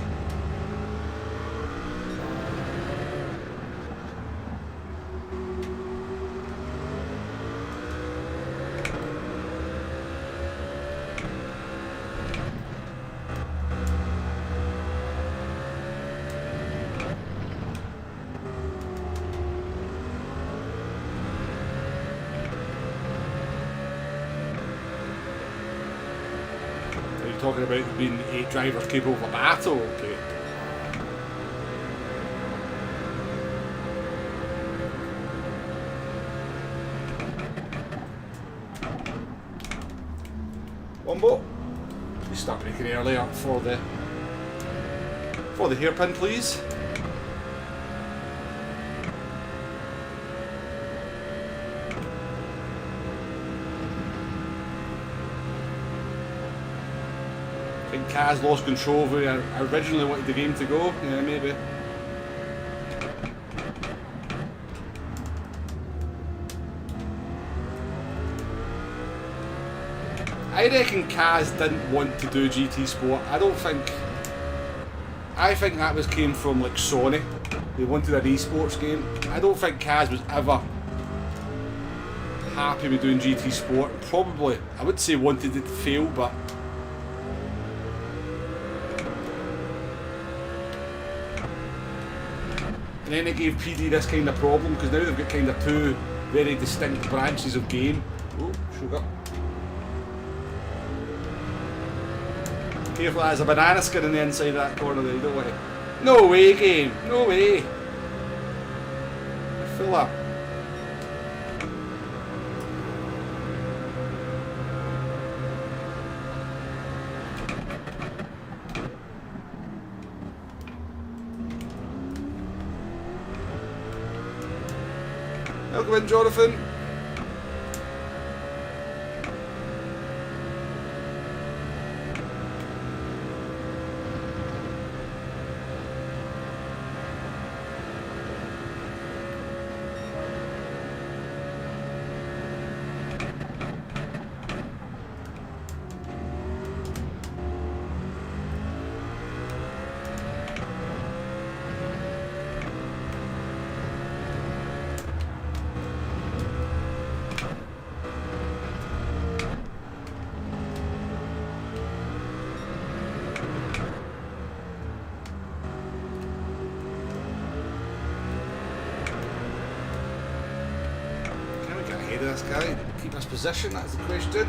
Talking about being 8 drivers capable of a battle, okay. Wombo, please start braking earlier for the hairpin, please. I think Kaz lost control of where I originally wanted the game to go. Yeah, maybe. I reckon Kaz didn't want to do GT Sport. I think that came from like Sony. They wanted an esports game. I don't think Kaz was ever happy with doing GT Sport. Probably, I would say wanted it to fail, but and then it gave PD this kind of problem because now they've got kind of two very distinct branches of game. Oh, sugar. Careful, there's a banana skin on the inside of that corner there, you don't want it. No way, game, no way. Fill up. Welcome in, Jonathan. This guy keep his position, that's the question.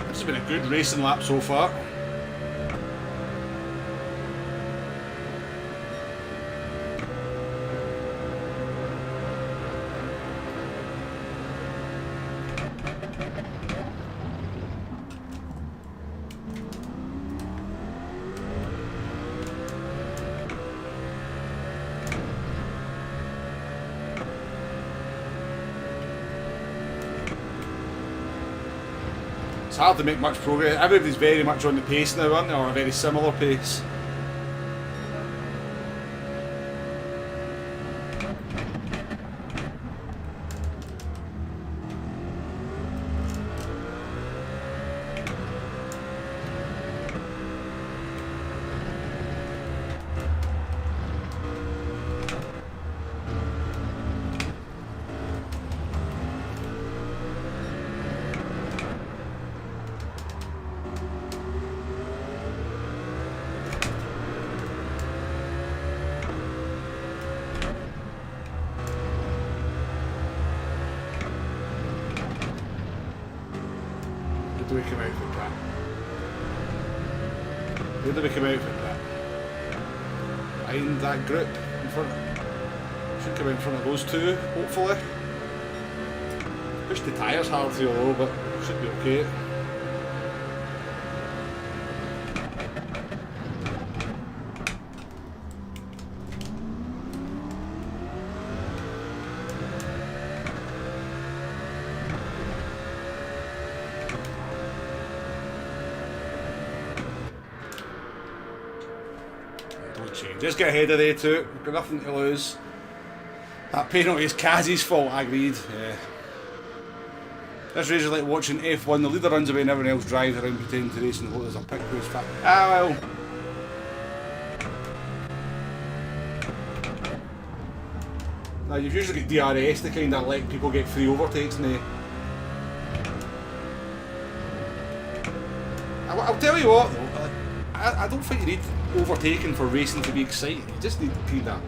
It's been a good racing lap so far. It's hard to make much progress. Everybody's very much on the pace now, aren't they? Or a very similar pace. Do we come out with that? Where do we come out with that? Behind that group in front. Should come in front of those two, hopefully. Push the tyres hard here though, but should be okay. Just get ahead of the two. We've got nothing to lose. That penalty is Kaz's fault, I agreed. Yeah. This race is like watching F1. The leader runs away and everyone else drives around pretending to race and hope there's a pick who's fat. Ah well. Now you've usually got DRS to kind of let people get free overtakes and I'll tell you what though, I don't think you need overtaking for racing to be exciting. You just need kind of...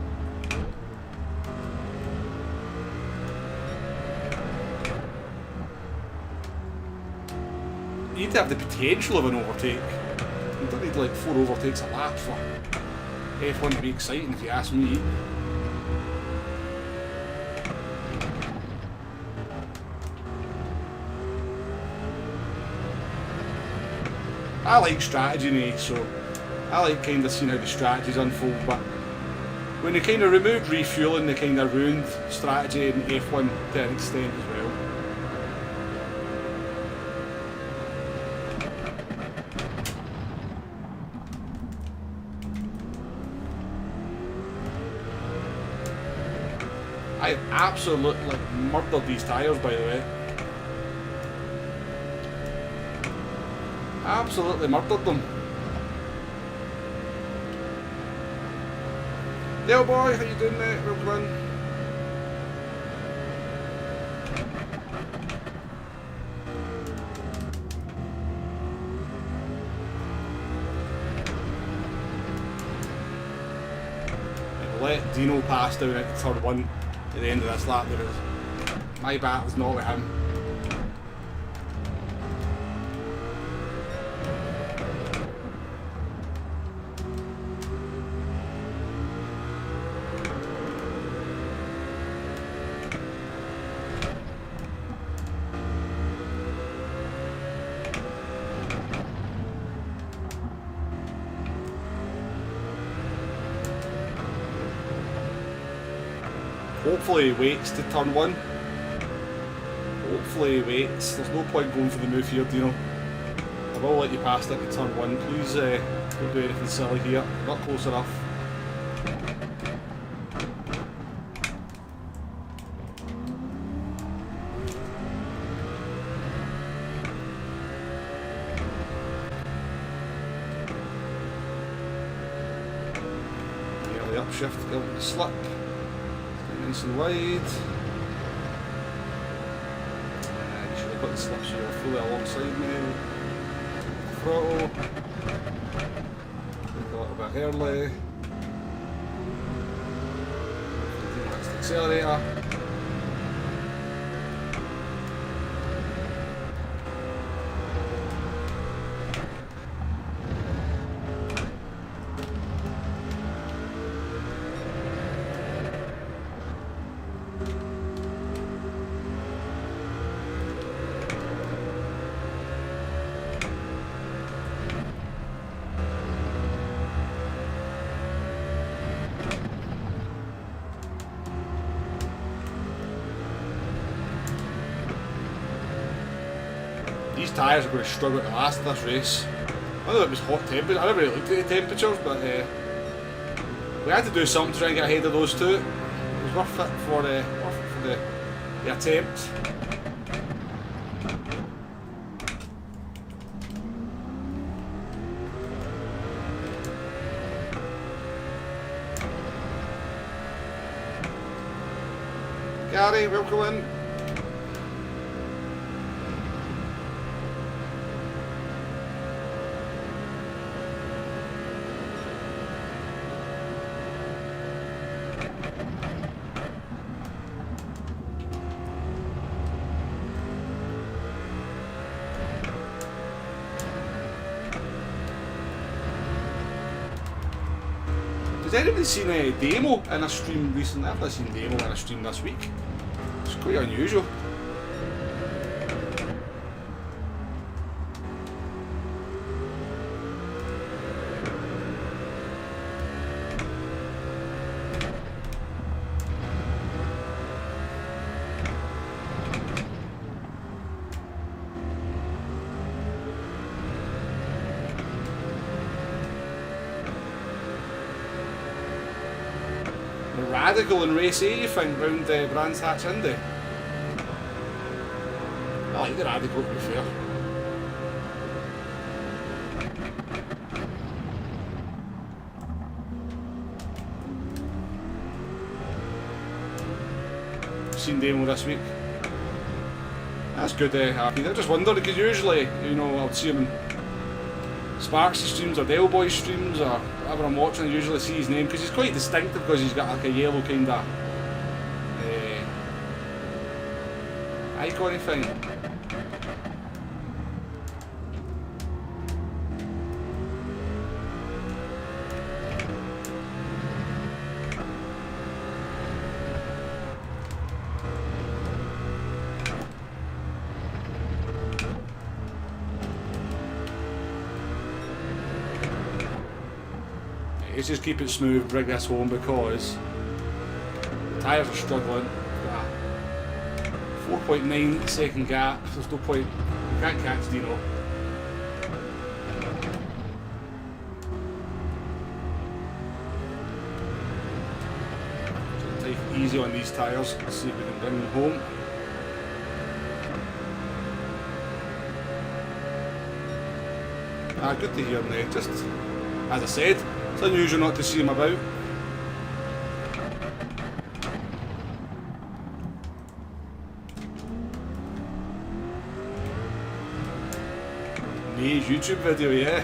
You need to have the potential of an overtake. You don't need like 4 overtakes a lap for F1 to be exciting, if you ask me. I like strategy in it, so I like kind of seeing how the strategies unfold, but when they kind of removed refueling, they kind of ruined strategy in F1 to an extent as well. I absolutely murdered these tyres, by the way. Absolutely murdered them. Dale boy, how you doing mate? Well done. Let Dino pass down at turn 1 at the end of this lap. My bat was not with him. Hopefully he waits to turn 1. Hopefully he waits. There's no point going for the move here, Dino. I will let you pass into turn 1. Please don't do anything silly here. Not close enough. Nearly upshift, going to slip. Nice and wide. You should have got the slip so you're fully alongside me. Throttle. Take a little bit early. That's the accelerator. These tyres are going to struggle to last this race. I know it was hot temperature. I never really looked at the temperatures, but we had to do something to try and get ahead of those two. It was worth it for the attempt. Gary, welcome in. Has anybody seen a demo in a stream recently? I've not seen demo in a stream this week. It's quite unusual. radical in race A, you think, round Brands Hatch Indy? I like the radical, to be fair. Seen demo this week. That's good, happy. I just wondered because usually, you know, I'll see him in Sparks' streams or Del Boy streams or whatever I'm watching. I usually see his name because he's quite distinctive because he's got like a yellow kind of icon thing. Let's just keep it smooth, bring this home because the tyres are struggling. 4.9 second gap, there's no point, you can't catch Dino. So take it easy on these tyres, let's see if we can bring them home. Good to hear him there, just as I said. It's unusual not to see him about. May's YouTube video, yeah.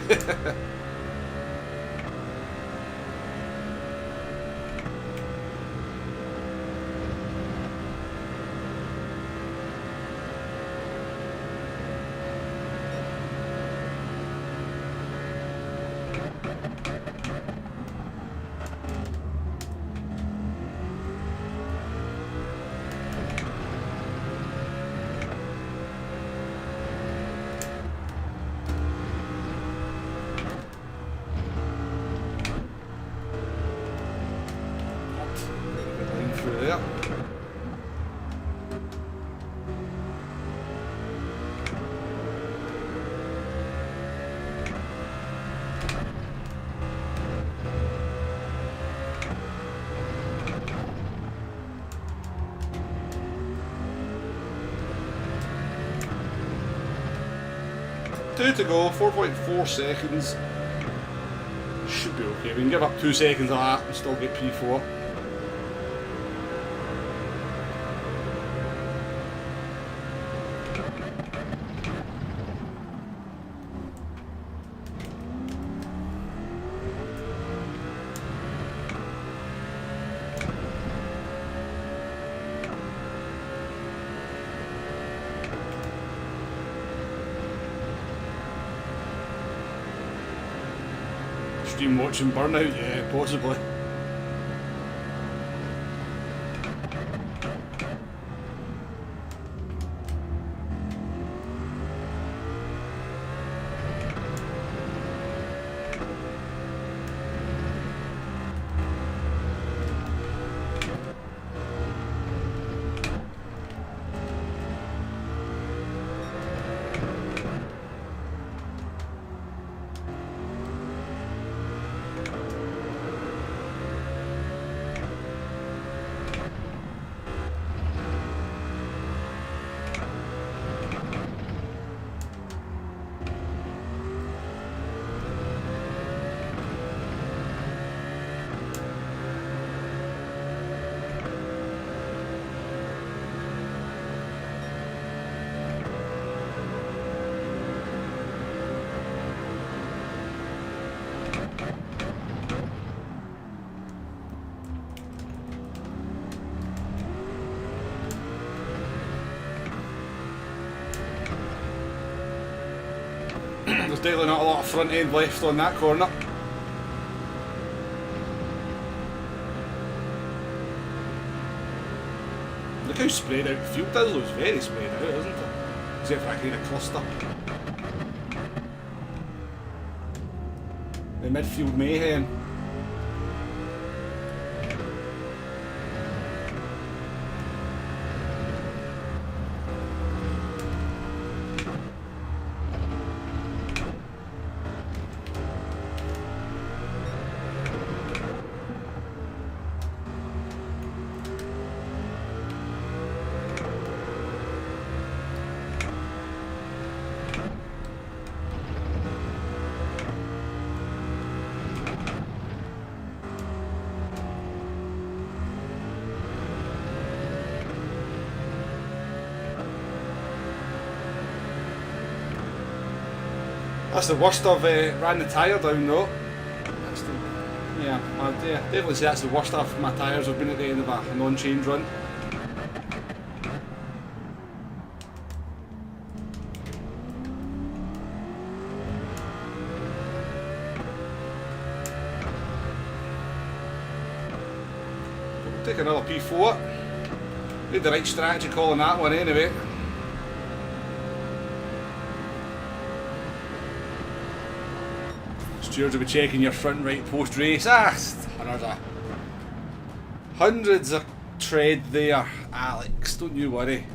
Two to go, 4.4 seconds. Should be okay. We can give up 2 seconds of that and still get P4. Stream watching burnout, yeah, possibly. There's definitely not a lot of front end left on that corner. Look how spread out the field is, though. It's very spread out, isn't it? Except for that kind of cluster. The midfield mayhem. That's the worst I've ran the tyre down though. That's the, yeah, I'd definitely say that's the worst of my tyres have been at the end of a non-change run. Take another P4. Made the right strategy calling that one anyway. Stewards will be checking your front right post race. Another hundreds of tread there, Alex. Don't you worry.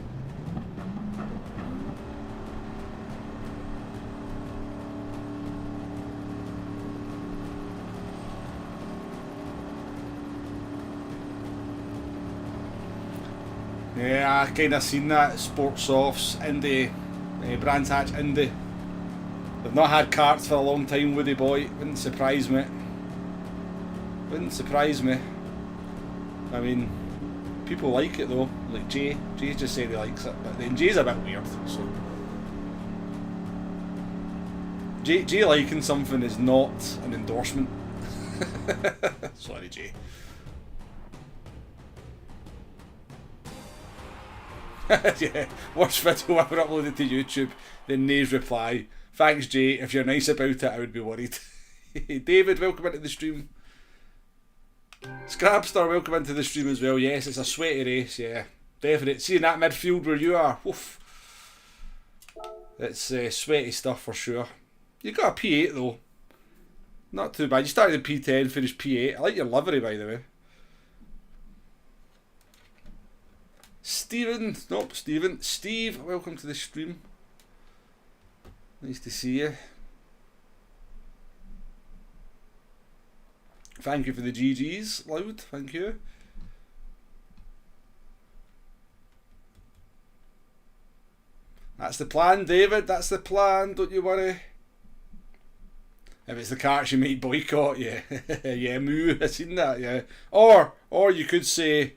Yeah, I kind of seen that. Sports Softs, Indy, Brands Hatch, Indy. They've not had karts for a long time, Woody boy. Wouldn't surprise me. Wouldn't surprise me. I mean, people like it though. Like Jay just said he likes it, but then Jay's a bit weird. So Jay liking something is not an endorsement. Sorry, Jay. Yeah, worst video ever uploaded to YouTube. Then Nays reply, "Thanks, Jay. If you're nice about it, I would be worried." David, welcome into the stream. Scrapstar, welcome into the stream as well. Yes, it's a sweaty race. Yeah, definite. Seeing that midfield where you are, oof. It's sweaty stuff for sure. You got a P8 though. Not too bad. You started in P10, finished P8. I like your livery, by the way. Steve, welcome to the stream. Nice to see you. Thank you for the GGs, Loud, thank you. That's the plan, David, that's the plan, don't you worry. If it's the carts you might boycott, yeah. Yeah, moo, I've seen that, yeah. Or you could say,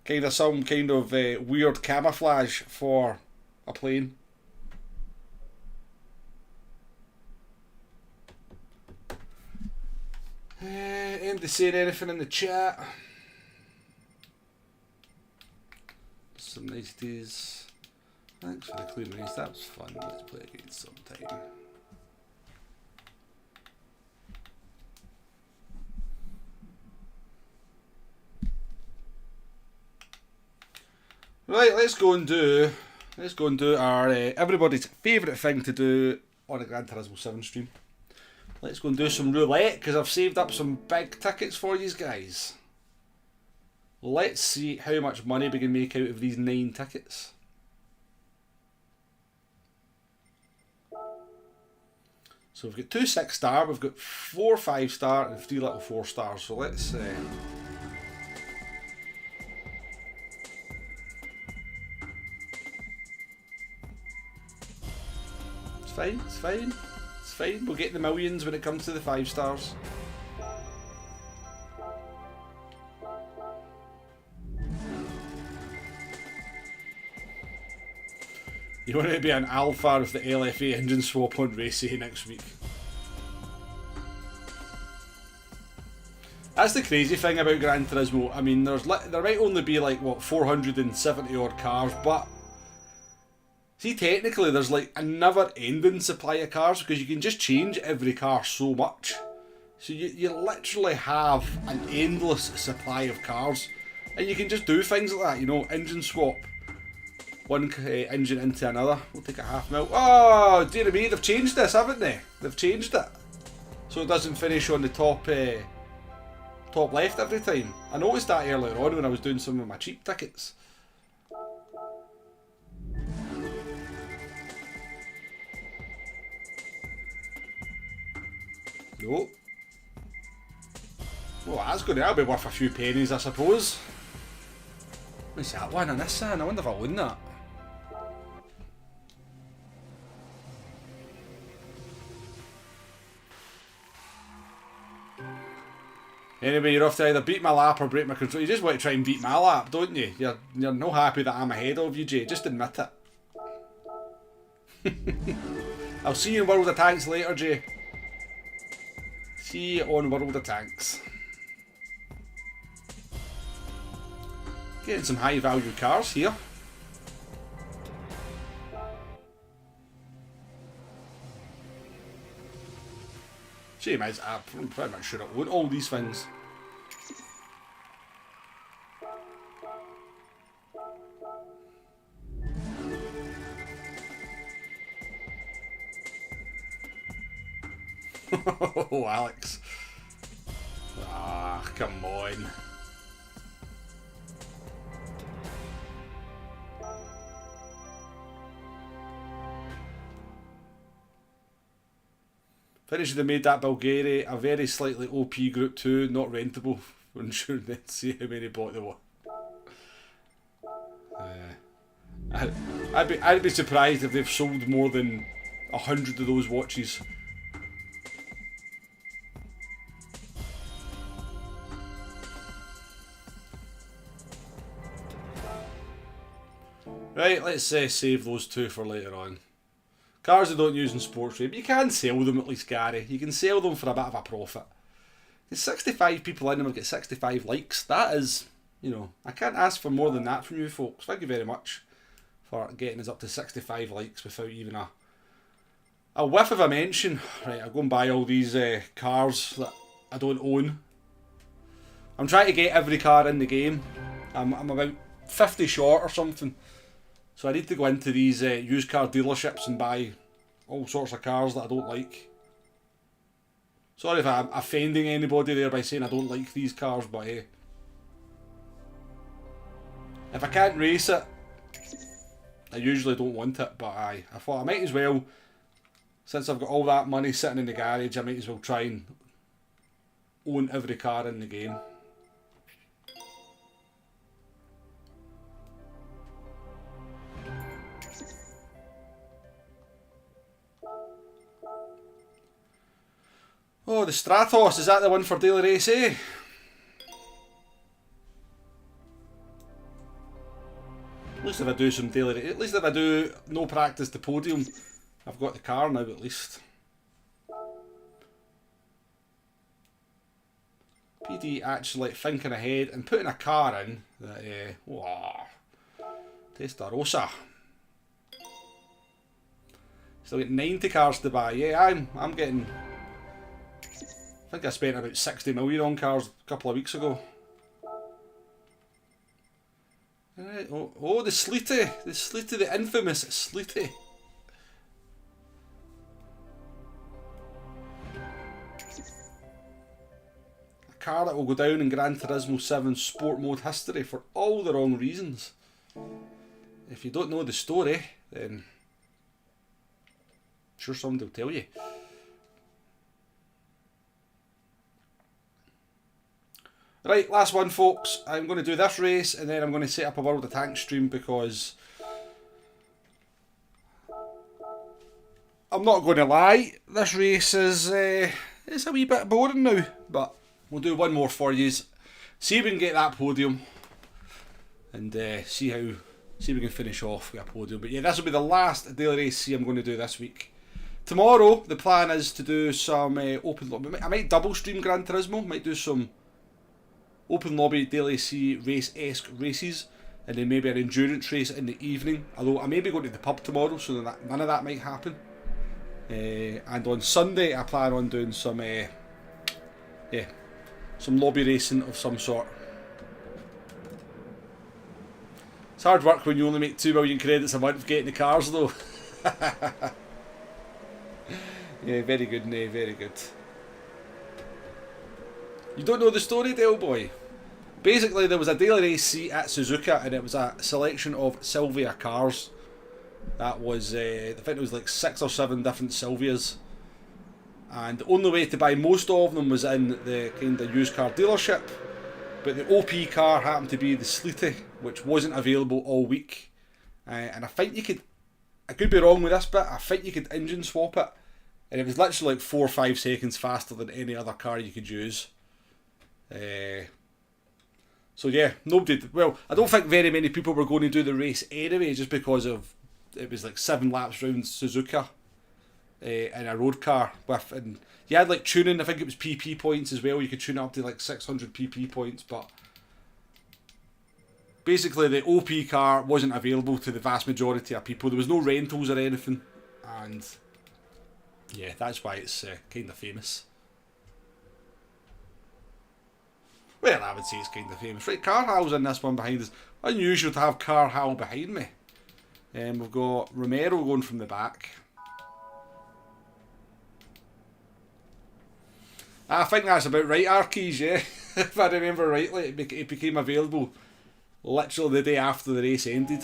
kind of some kind of weird camouflage for a plane. Anybody saying anything in the chat? Some niceties. Thanks for the clean race, that was fun. Let's play again sometime. Right, let's go and do our everybody's favourite thing to do on a Gran Turismo 7 stream. Let's go and do some roulette because I've saved up some big tickets for you guys. Let's see how much money we can make out of these 9 tickets. So we've got 2 6-star, we've got 4 5-star and 3 little 4-stars. So let's It's fine. We'll get the millions when it comes to the 5-stars. You want to be an alpha of the LFA engine swap on race day next week. That's the crazy thing about Gran Turismo. I mean, there might only be like, what, 470 odd cars, but see, technically there's like a never-ending supply of cars because you can just change every car so much. So you literally have an endless supply of cars. And you can just do things like that, you know, engine swap. One engine into another. We'll take a half mil. Oh, dear me, they've changed this, haven't they? They've changed it. So it doesn't finish on the top left every time. I noticed that earlier on when I was doing some of my cheap tickets. No. Well, that'll be worth a few pennies, I suppose. What's that one on this one? I wonder if I won that. Anyway, you're off to either beat my lap or break my control. You just want to try and beat my lap, don't you? You're no happy that I'm ahead of you, Jay. Just admit it. I'll see you in World of Tanks later, Jay. See you on World of Tanks. Getting some high value cars here. Shame is, I'm pretty much sure I own all these things. Oh, Alex. Ah, come on. Finish they made that Bulgaria a very slightly OP Group 2, not rentable. I'm sure they'd see how many bought the one. I'd be surprised if they've sold more than 100 of those watches. Right, let's save those two for later on. Cars they don't use in sports race, but you can sell them at least, Gary. You can sell them for a bit of a profit. There's 65 people in them, I've got 65 likes. That is, you know, I can't ask for more than that from you folks. Thank you very much for getting us up to 65 likes without even a whiff of a mention. Right, I'll go and buy all these cars that I don't own. I'm trying to get every car in the game. I'm about 50 short or something. So I need to go into these used car dealerships and buy all sorts of cars that I don't like. Sorry if I'm offending anybody there by saying I don't like these cars, but hey. If I can't race it, I usually don't want it, but I thought I might as well, since I've got all that money sitting in the garage, I might as well try and own every car in the game. Oh, the Stratos, is that the one for Daily Race, eh? At least if I do some daily race, at least if I do no practice to podium, I've got the car now at least. PD actually thinking ahead and putting a car in that, wow, Testarossa. Still got 90 cars to buy. Yeah, I'm getting. I think I spent about 60 million on cars a couple of weeks ago. Right, oh, the Sleety, the infamous Sleety. A car that will go down in Gran Turismo 7 sport mode history for all the wrong reasons. If you don't know the story, then I'm sure somebody will tell you. Right, last one folks. I'm going to do this race and then I'm going to set up a World of Tanks stream because I'm not going to lie, this race is it's a wee bit boring now, but we'll do one more for you. See if we can get that podium and see if we can finish off with a podium. But yeah, this will be the last daily race I'm going to do this week. Tomorrow the plan is to do some open lobby. I might double stream Gran Turismo, might do some open lobby daily C race-esque races, and then maybe an endurance race in the evening. Although I may be going to the pub tomorrow, so that none of that might happen. And on Sunday I plan on doing some some lobby racing of some sort. It's hard work when you only make 2 million credits a month getting the cars though. Yeah, very good, Nay, very good. You don't know the story, Del Boy? Basically, there was a daily race seat at Suzuka and it was a selection of Silvia cars. That was, I think it was like 6 or 7 different Silvias. And the only way to buy most of them was in the kind of used car dealership. But the OP car happened to be the Sleety, which wasn't available all week. And I think you could, I could be wrong with this bit, I think you could engine swap it. And it was literally like 4 or 5 seconds faster than any other car you could use. So yeah, nobody. Well, I don't think very many people were going to do the race anyway, just because of it was like 7 laps round Suzuka. in a road car with, and you had like tuning. I think it was PP points as well. You could tune it up to like 600 PP points, but basically the OP car wasn't available to the vast majority of people. There was no rentals or anything, and yeah, that's why it's kind of famous. Well, I would say it's kind of famous. Right, Carhal's in this one behind us. Unusual to have Carhal behind me. We've got Romero going from the back. I think that's about right, Arkeys, yeah. If I remember rightly, it became available literally the day after the race ended.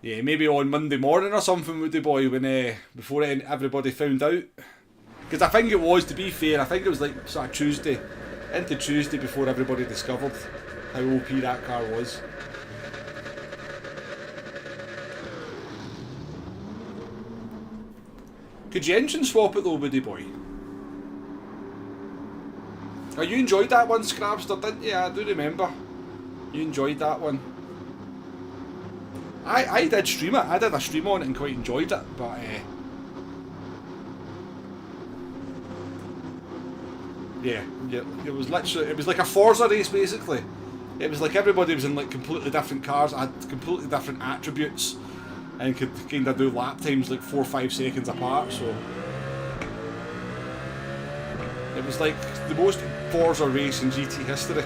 Yeah, maybe on Monday morning or something, Woody Boy, when before everybody found out. Because I think it was, to be fair, I think it was like sort of Tuesday, into Tuesday before everybody discovered how OP that car was. Could you engine swap it though, Woody Boy? Oh, you enjoyed that one, Scrapster, didn't you? I do remember. You enjoyed that one. I did stream it. I did a stream on it and quite enjoyed it, but yeah, it was literally, it was like a Forza race basically. It was like everybody was in like completely different cars, had completely different attributes, and could kind of do lap times like 4 or 5 seconds apart. So it was like the most Forza race in GT history.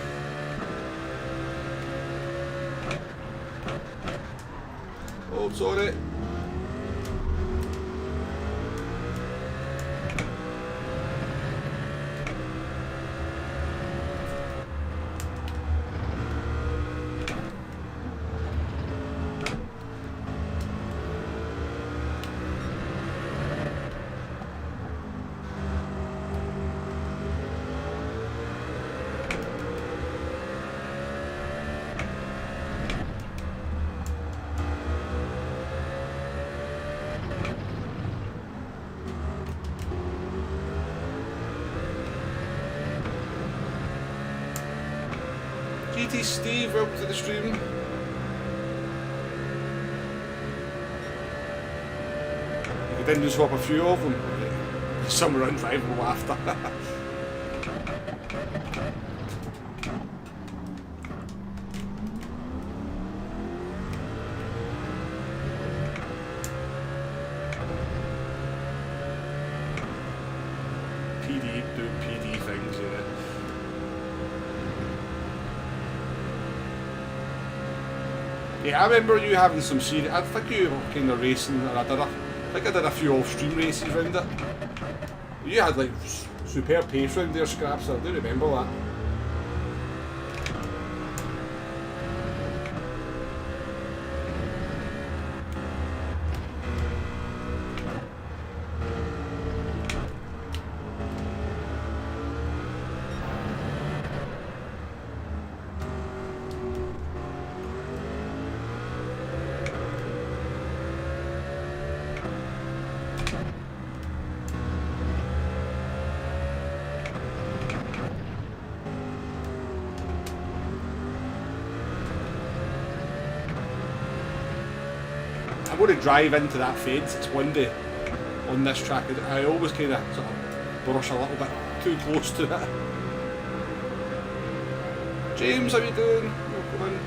Oh, sorry. GT Steve, welcome to the stream. You could then just swap a few of them. Some are undrivable after. PD do PD things, yeah. Yeah, I remember you having some serious. I think you were kind of racing, or I think I did a few off-stream races around it. You had like superb pace round there, Scraps. I do remember that. I'm going to drive into that fence. It's windy on this track. I always kind of sort of brush a little bit too close to it. James, how you doing? Welcome in.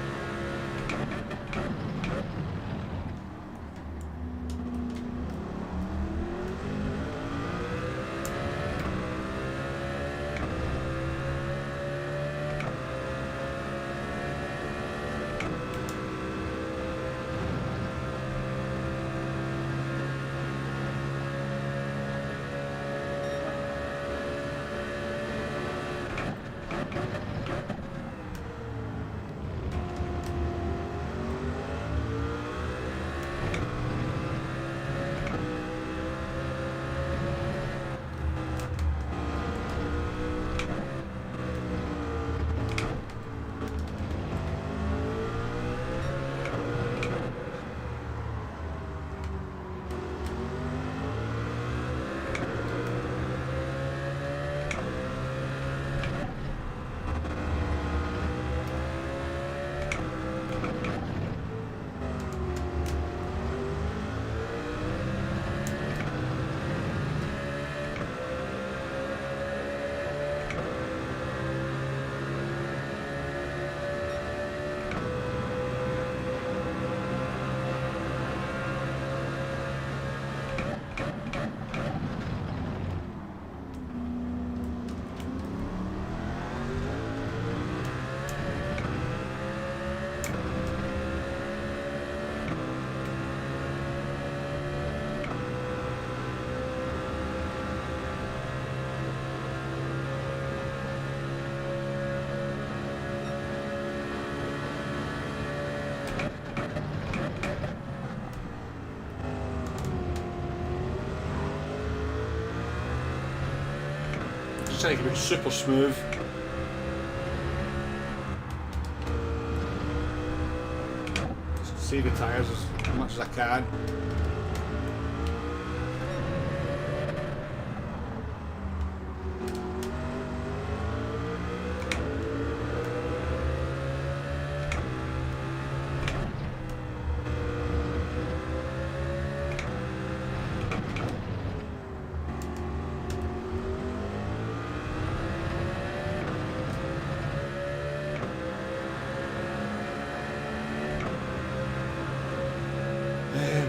trying to keep it super smooth. Just save the tyres as much as I can.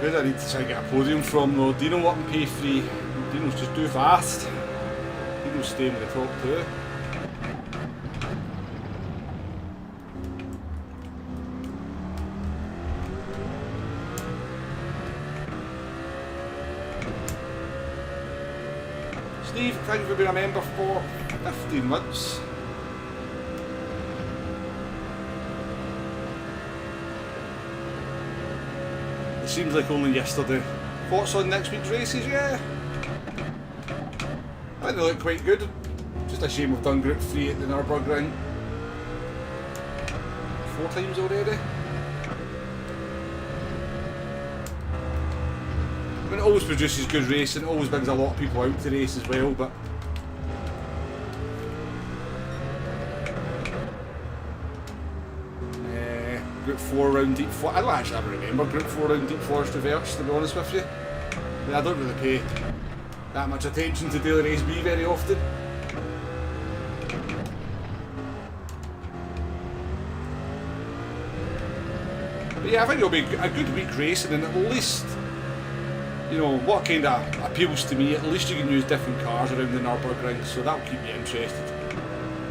Where do I need to try and get a podium from though? Dino up and pay free. Dino's just too fast. Dino's staying with the top two. Steve, thank you for being a member for 15 months. Seems like only yesterday. Thoughts on next week's races? Yeah, I think they look quite good. Just a shame we've done Group 3 at the Nürburgring 4 times already. I mean, it always produces good racing, it always brings a lot of people out to race as well, but Group 4 round Deep Forest. I don't actually ever remember Group 4 round Deep Forest reverse, to be honest with you. I mean, I don't really pay that much attention to Daily Race B very often. But yeah, I think it'll be a good week racing, and at least, you know, what kind of appeals to me, at least you can use different cars around the Nürburgring, so that'll keep you interested.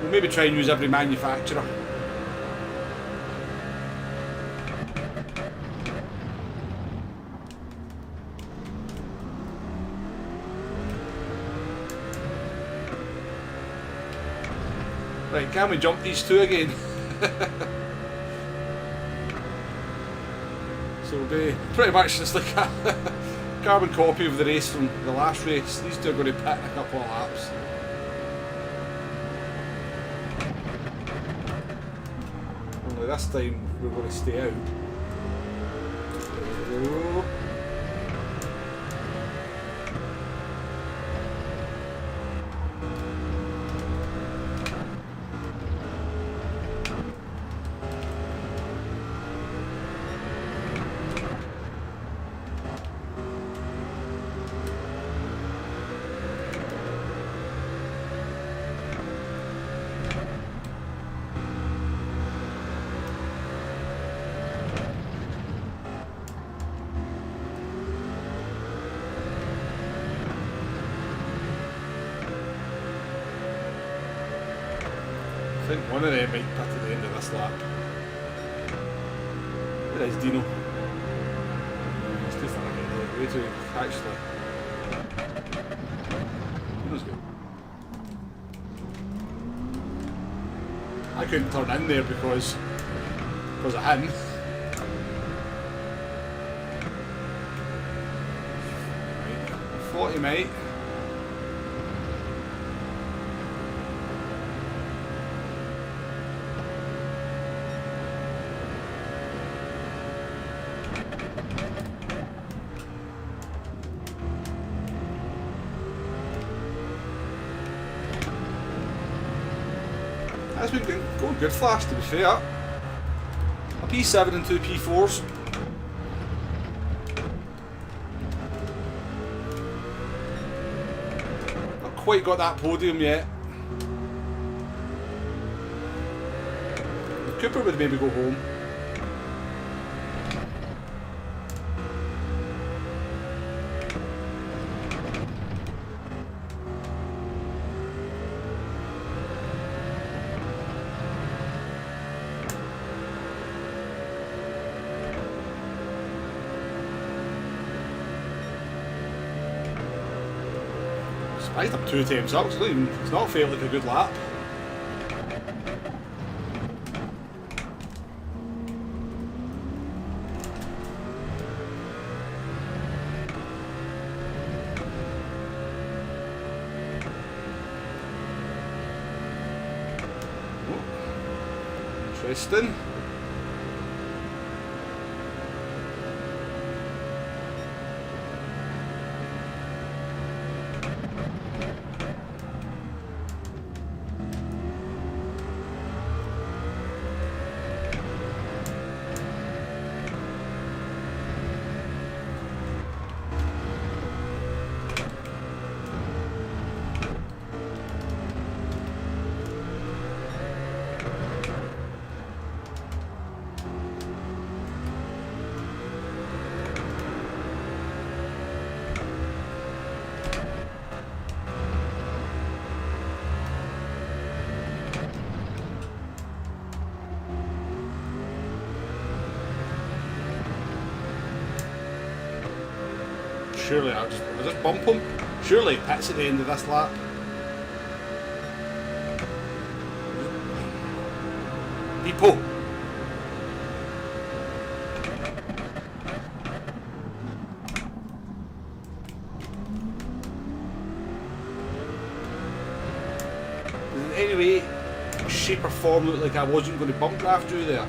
We'll maybe try and use every manufacturer. Right, can we jump these two again? So it'll be pretty much just like a carbon copy of the race from the last race. These two are going to pit in a couple of laps. Only this time we're going to stay out. There we go. I think one of them might pit at the end of this lap. Where is Dino? It's too far ahead. Way too, actually. Dino's good. I couldn't turn in there because of him. Right. 40 mate. That's been going good flash, to be fair. A P7 and 2 P4s. Not quite got that podium yet. The Cooper would maybe go home. Spiked up 2 times up, it's not felt like a good lap. Interesting. Surely I'll just bump him. Surely that's at the end of this lap. People. In any way, shape or form looked like I wasn't going to bump draft you there.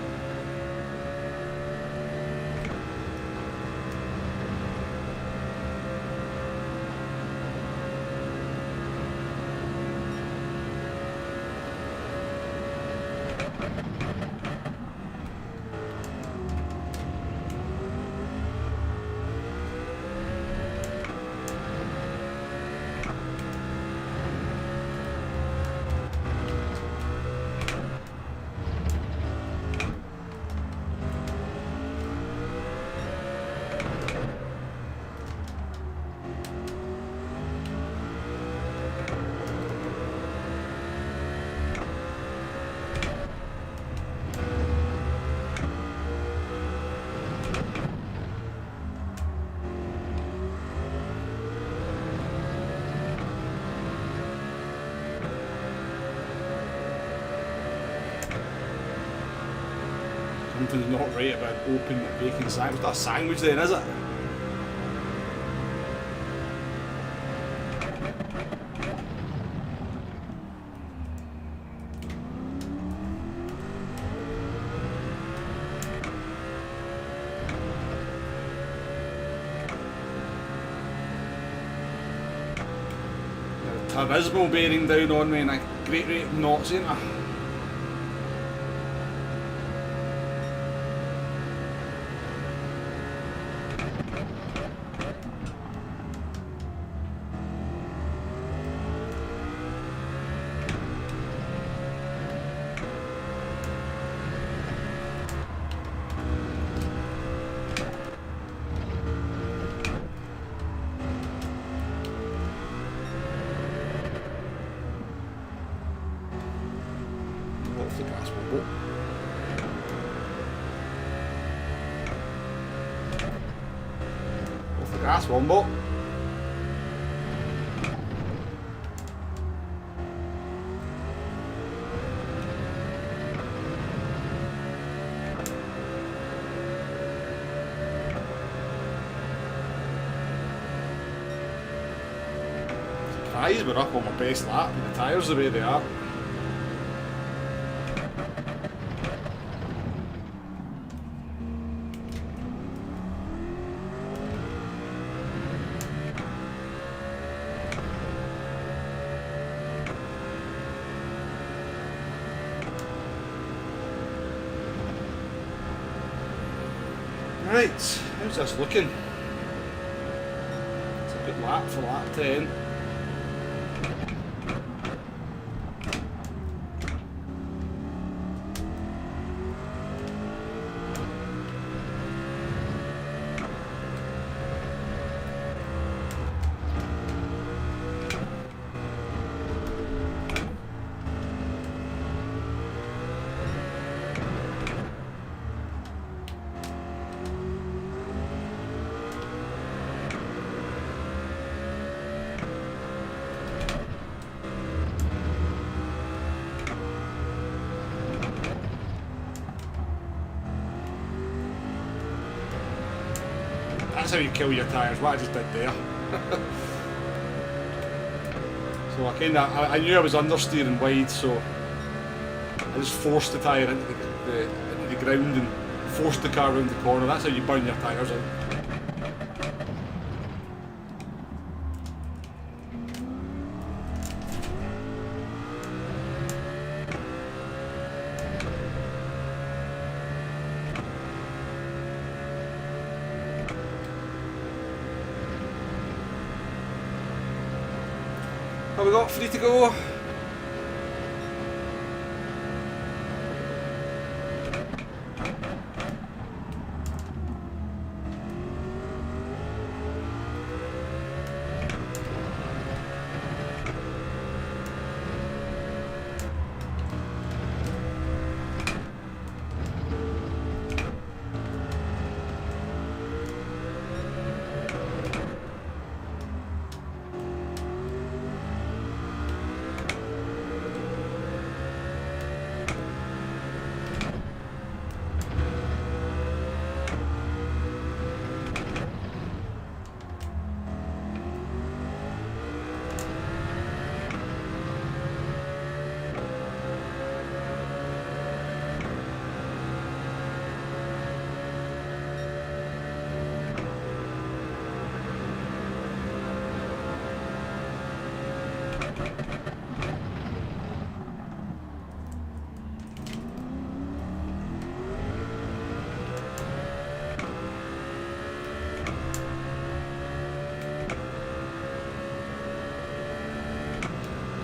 Something's not right about open bacon sandwich. It's not a sandwich then, is it? Turismo bearing down on me and a great rate of knots, ain't I? Off the gas one, but off the gas one, but surprised we're up on my best lap with the tyres the way they are. Right, how's this looking? It's a good lap for lap 10. That's how you kill your tyres, what I just did there. So I knew I was understeering wide, so I just forced the tyre into the into the ground and force the car around the corner. That's how you burn your tyres out. Have we got free to go?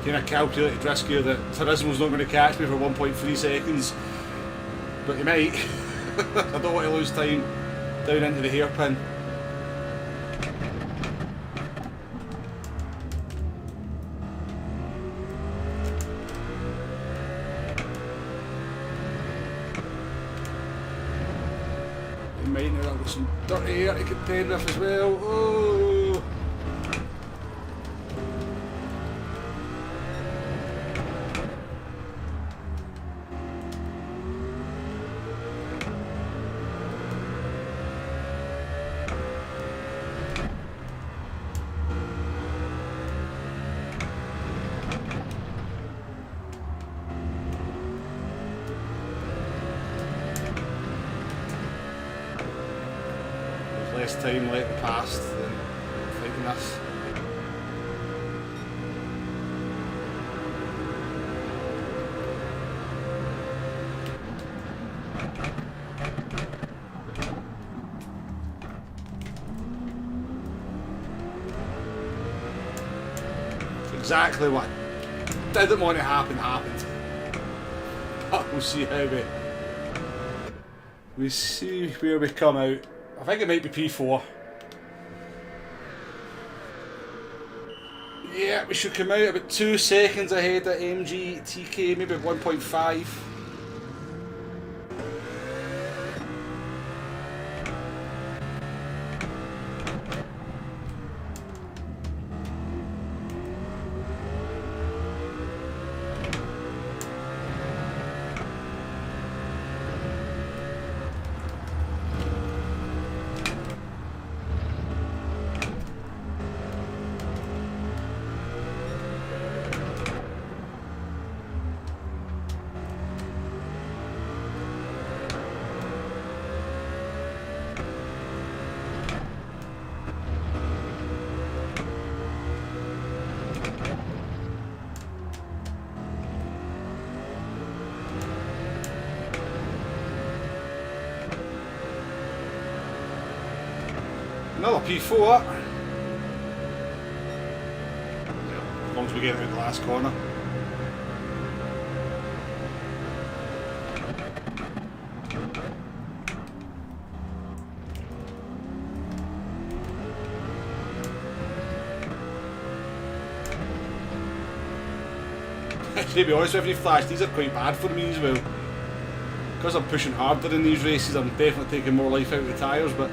Kind of calculated risk here that Turismo's not going to catch me for 1.3 seconds, but he might. I don't want to lose time down into the hairpin. He might now have got some dirty air to contend with as well. Oh. Less time let past than fighting this. Exactly what didn't want to happen happened. But we'll see how we see where we come out. I think it might be P4. Yeah, we should come out about 2 seconds ahead of MG TK, maybe 1.5. Another P4. As long as we get out the last corner. To be honest with you, Flash, these are quite bad for me as well. Because I'm pushing harder in these races, I'm definitely taking more life out of the tyres, but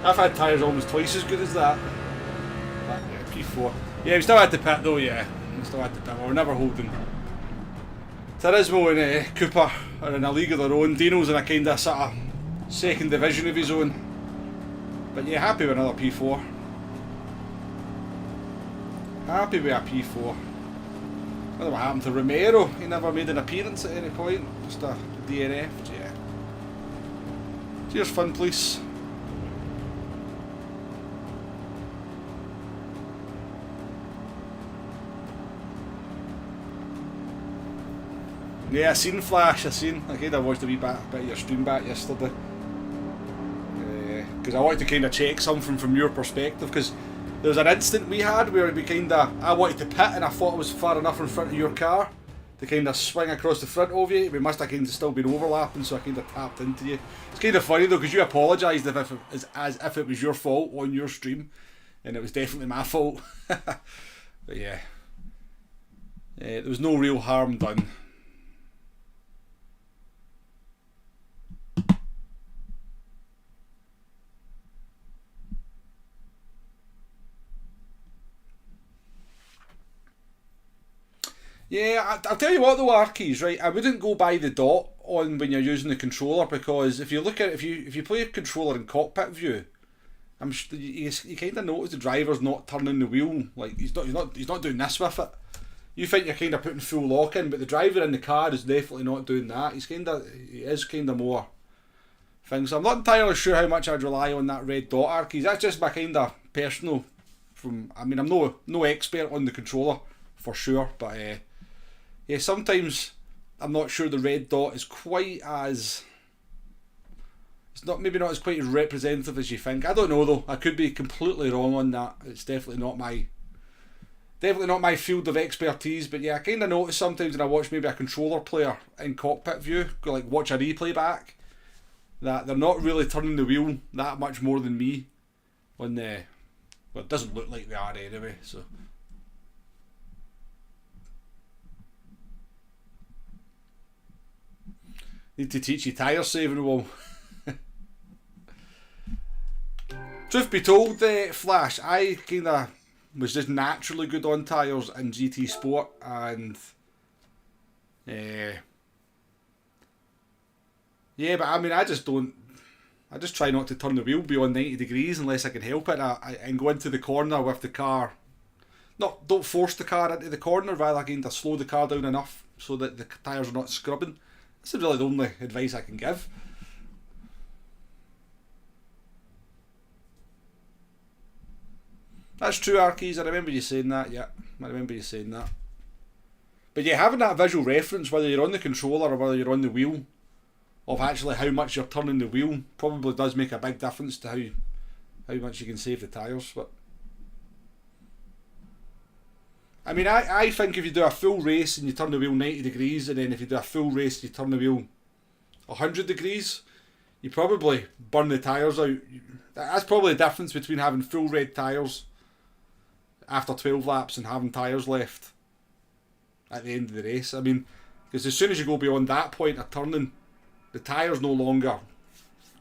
I've had tyres almost twice as good as that. But yeah, P4. Yeah, we still had the pit though, yeah. We still had the pit. We're never holding. Turismo and Cooper are in a league of their own. Dino's in a kind of sort of second division of his own. But yeah, happy with another P4. Happy with a P4. I don't know what happened to Romero. He never made an appearance at any point. Just a DNF. Yeah. Cheers, Fun Police. Yeah, I seen Flash, I kind of watched a wee bit of your stream back yesterday. Because I wanted to kind of check something from your perspective, because there was an instant we had where I wanted to pit and I thought I was far enough in front of your car to kind of swing across the front of you. We must have kind of still been overlapping, so I kind of tapped into you. It's kind of funny though, because you apologised as if it was your fault on your stream, and it was definitely my fault. But yeah, there was no real harm done. Yeah, I'll tell you what though, Arkies, right? I wouldn't go by the dot on when you're using the controller, because if you look at if you play a controller in cockpit view, you kind of notice the driver's not turning the wheel, like he's not doing this with it. You think you're kind of putting full lock in, but the driver in the car is definitely not doing that. He is kind of more thing. So I'm not entirely sure how much I'd rely on that red dot, Arkies. That's just my kind of personal. I'm no expert on the controller for sure, but. Yeah, sometimes I'm not sure the red dot is quite as... maybe not as quite as representative as you think. I don't know though. I could be completely wrong on that. It's definitely not my field of expertise. But yeah, I kind of notice sometimes when I watch maybe a controller player in cockpit view, go like watch a replay back, that they're not really turning the wheel that much more than me. Well, it doesn't look like they are anyway. So. Need to teach you tyre saving, Will. Truth be told, Flash, I kind of was just naturally good on tyres in GT Sport, and yeah, but I mean, I just try not to turn the wheel beyond 90 degrees unless I can help it, and go into the corner with the car. Don't force the car into the corner, rather kind of slow the car down enough so that the tyres are not scrubbing. This is really the only advice I can give. That's true, Arkies. I remember you saying that. Yeah, I remember you saying that. But yeah, having that visual reference, whether you're on the controller or whether you're on the wheel, of actually how much you're turning the wheel, probably does make a big difference to how much you can save the tyres. But I mean, I think if you do a full race and you turn the wheel 90 degrees, and then if you do a full race you turn the wheel 100 degrees, you probably burn the tyres out. That's probably the difference between having full red tyres after 12 laps and having tyres left at the end of the race. I mean, because as soon as you go beyond that point of turning, the tyre's no longer...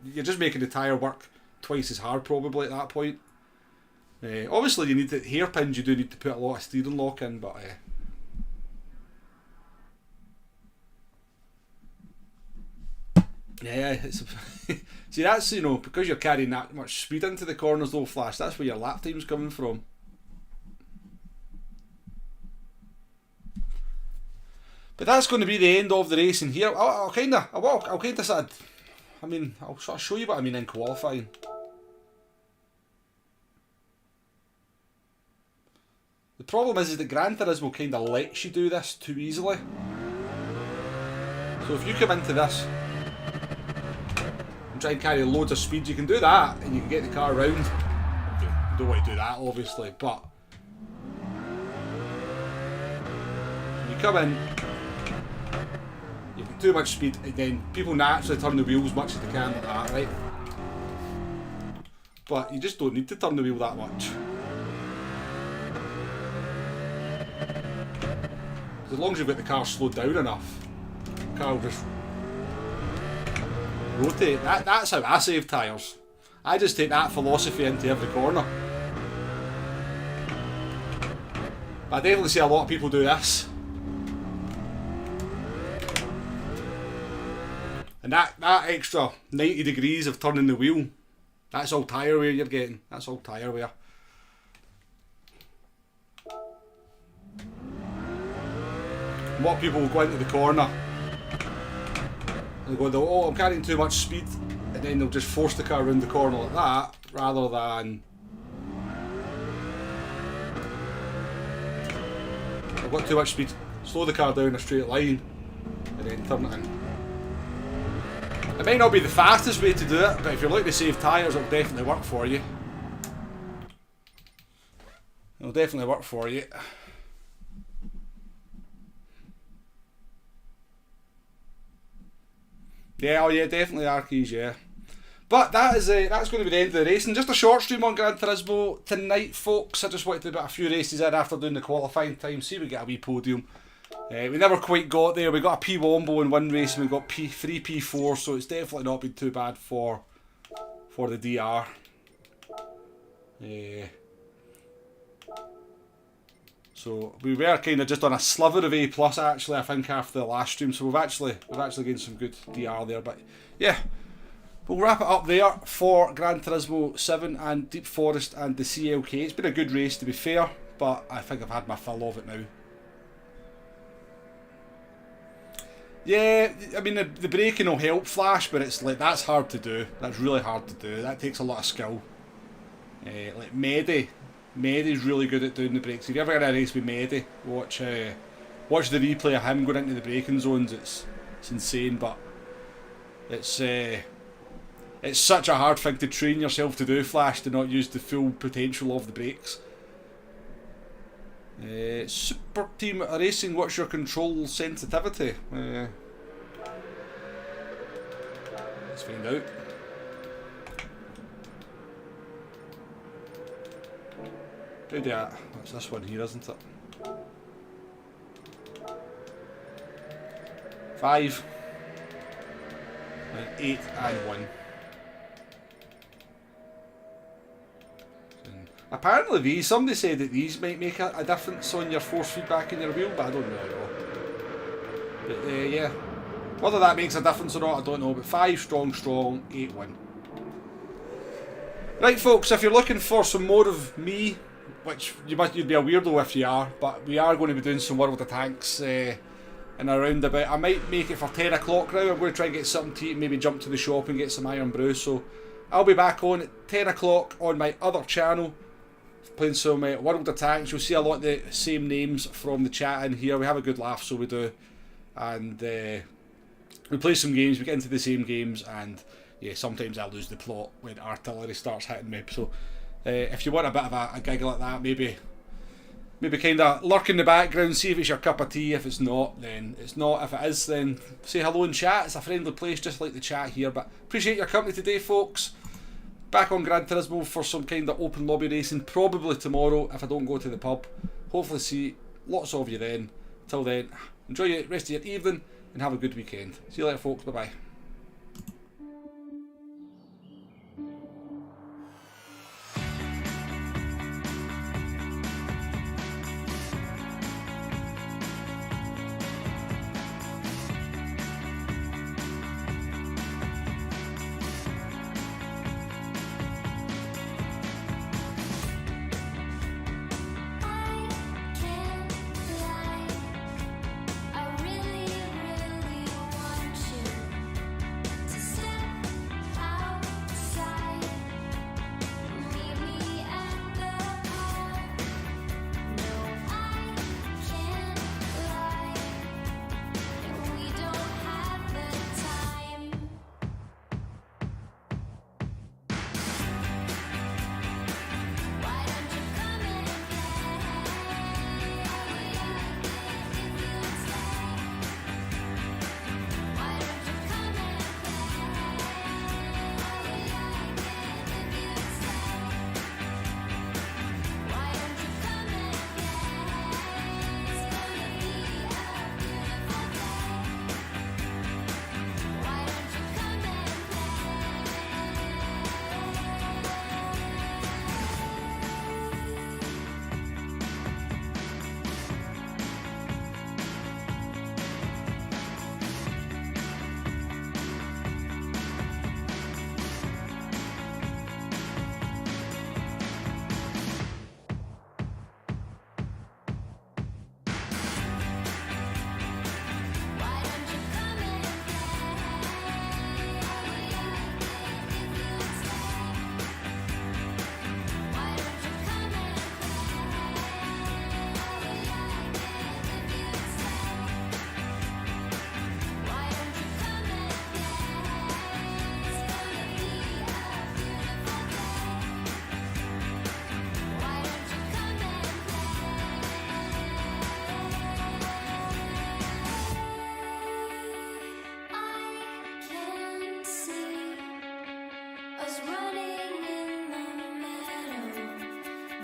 You're just making the tyre work twice as hard probably at that point. Obviously, you need the hairpins. You do need to put a lot of steering lock in, but yeah, it's see, that's, because you're carrying that much speed into the corners though, Flash. That's where your lap time's coming from. But that's going to be the end of the race in here. I'll kind of sort of, I'll sort of show you what I mean in qualifying. The problem is that Gran Turismo kind of lets you do this too easily. So if you come into this and try and carry loads of speed, you can do that and you can get the car around. Okay, you don't want to do that obviously, but you come in, you've got too much speed, and then people naturally turn the wheel as much as they can like that, right? But you just don't need to turn the wheel that much. As long as you've got the car slowed down enough, the car will just rotate. That's how I save tyres. I just take that philosophy into every corner. But I definitely see a lot of people do this. And that extra 90 degrees of turning the wheel, that's all tyre wear you're getting. That's all tyre wear. What people will go into the corner and go, oh, I'm carrying too much speed. and then they'll just force the car around the corner like that, rather than I've got too much speed, slow the car down a straight line and then turn it in. It might not be the fastest way to do it, but if you're looking to save tyres, it'll definitely work for you. It'll definitely work for you. Yeah, oh yeah, definitely Arkeys, yeah. But that is that's going to be the end of the racing. Just a short stream on Gran Turismo tonight, folks. I just wanted to put a few races in after doing the qualifying time. See if we get a wee podium. We never quite got there. We got a P1 in one race and we got P3, P4, so it's definitely not been too bad for the DR. So we were kind of just on a sliver of A plus actually, I think, after the last stream. So we've actually gained some good DR there. But yeah, we'll wrap it up there for Gran Turismo 7 and Deep Forest and the CLK. It's been a good race, to be fair, but I think I've had my fill of it now. Yeah, I mean the braking will help Flash, but it's like that's hard to do. That's really hard to do. That takes a lot of skill. Like Medi's really good at doing the brakes. If you ever get a race with Medi, watch the replay of him going into the braking zones. It's insane, but it's such a hard thing to train yourself to do, Flash, to not use the full potential of the brakes. Super Team Racing, what's your control sensitivity? Let's find out. Do that. That's this one here, isn't it? 5 and 8 and 1. Apparently somebody said that these might make a difference on your force feedback in your wheel, but I don't know. But yeah, whether that makes a difference or not, I don't know. But 5 strong, 8 1. Right, folks, if you're looking for some more of me, which you'd be a weirdo if you are, but we are going to be doing some World of Tanks in around about. I might make it for 10 o'clock now. I'm going to try and get something to eat and maybe jump to the shop and get some Iron Brew. So I'll be back on at 10 o'clock on my other channel, playing some World of Tanks. You'll see a lot of the same names from the chat in here. We have a good laugh, so we do. And we play some games, we get into the same games, and yeah, sometimes I lose the plot when artillery starts hitting me. So if you want a bit of a gig like that, maybe kind of lurk in the background, see if it's your cup of tea. If it's not, then it's not. If it is, then say hello in chat. It's a friendly place, just like the chat here. But appreciate your company today, folks. Back on Gran Turismo for some kind of open lobby racing, probably tomorrow if I don't go to the pub. Hopefully see lots of you then. Till then, enjoy the rest of your evening and have a good weekend. See you later, folks. Bye bye.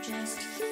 just you.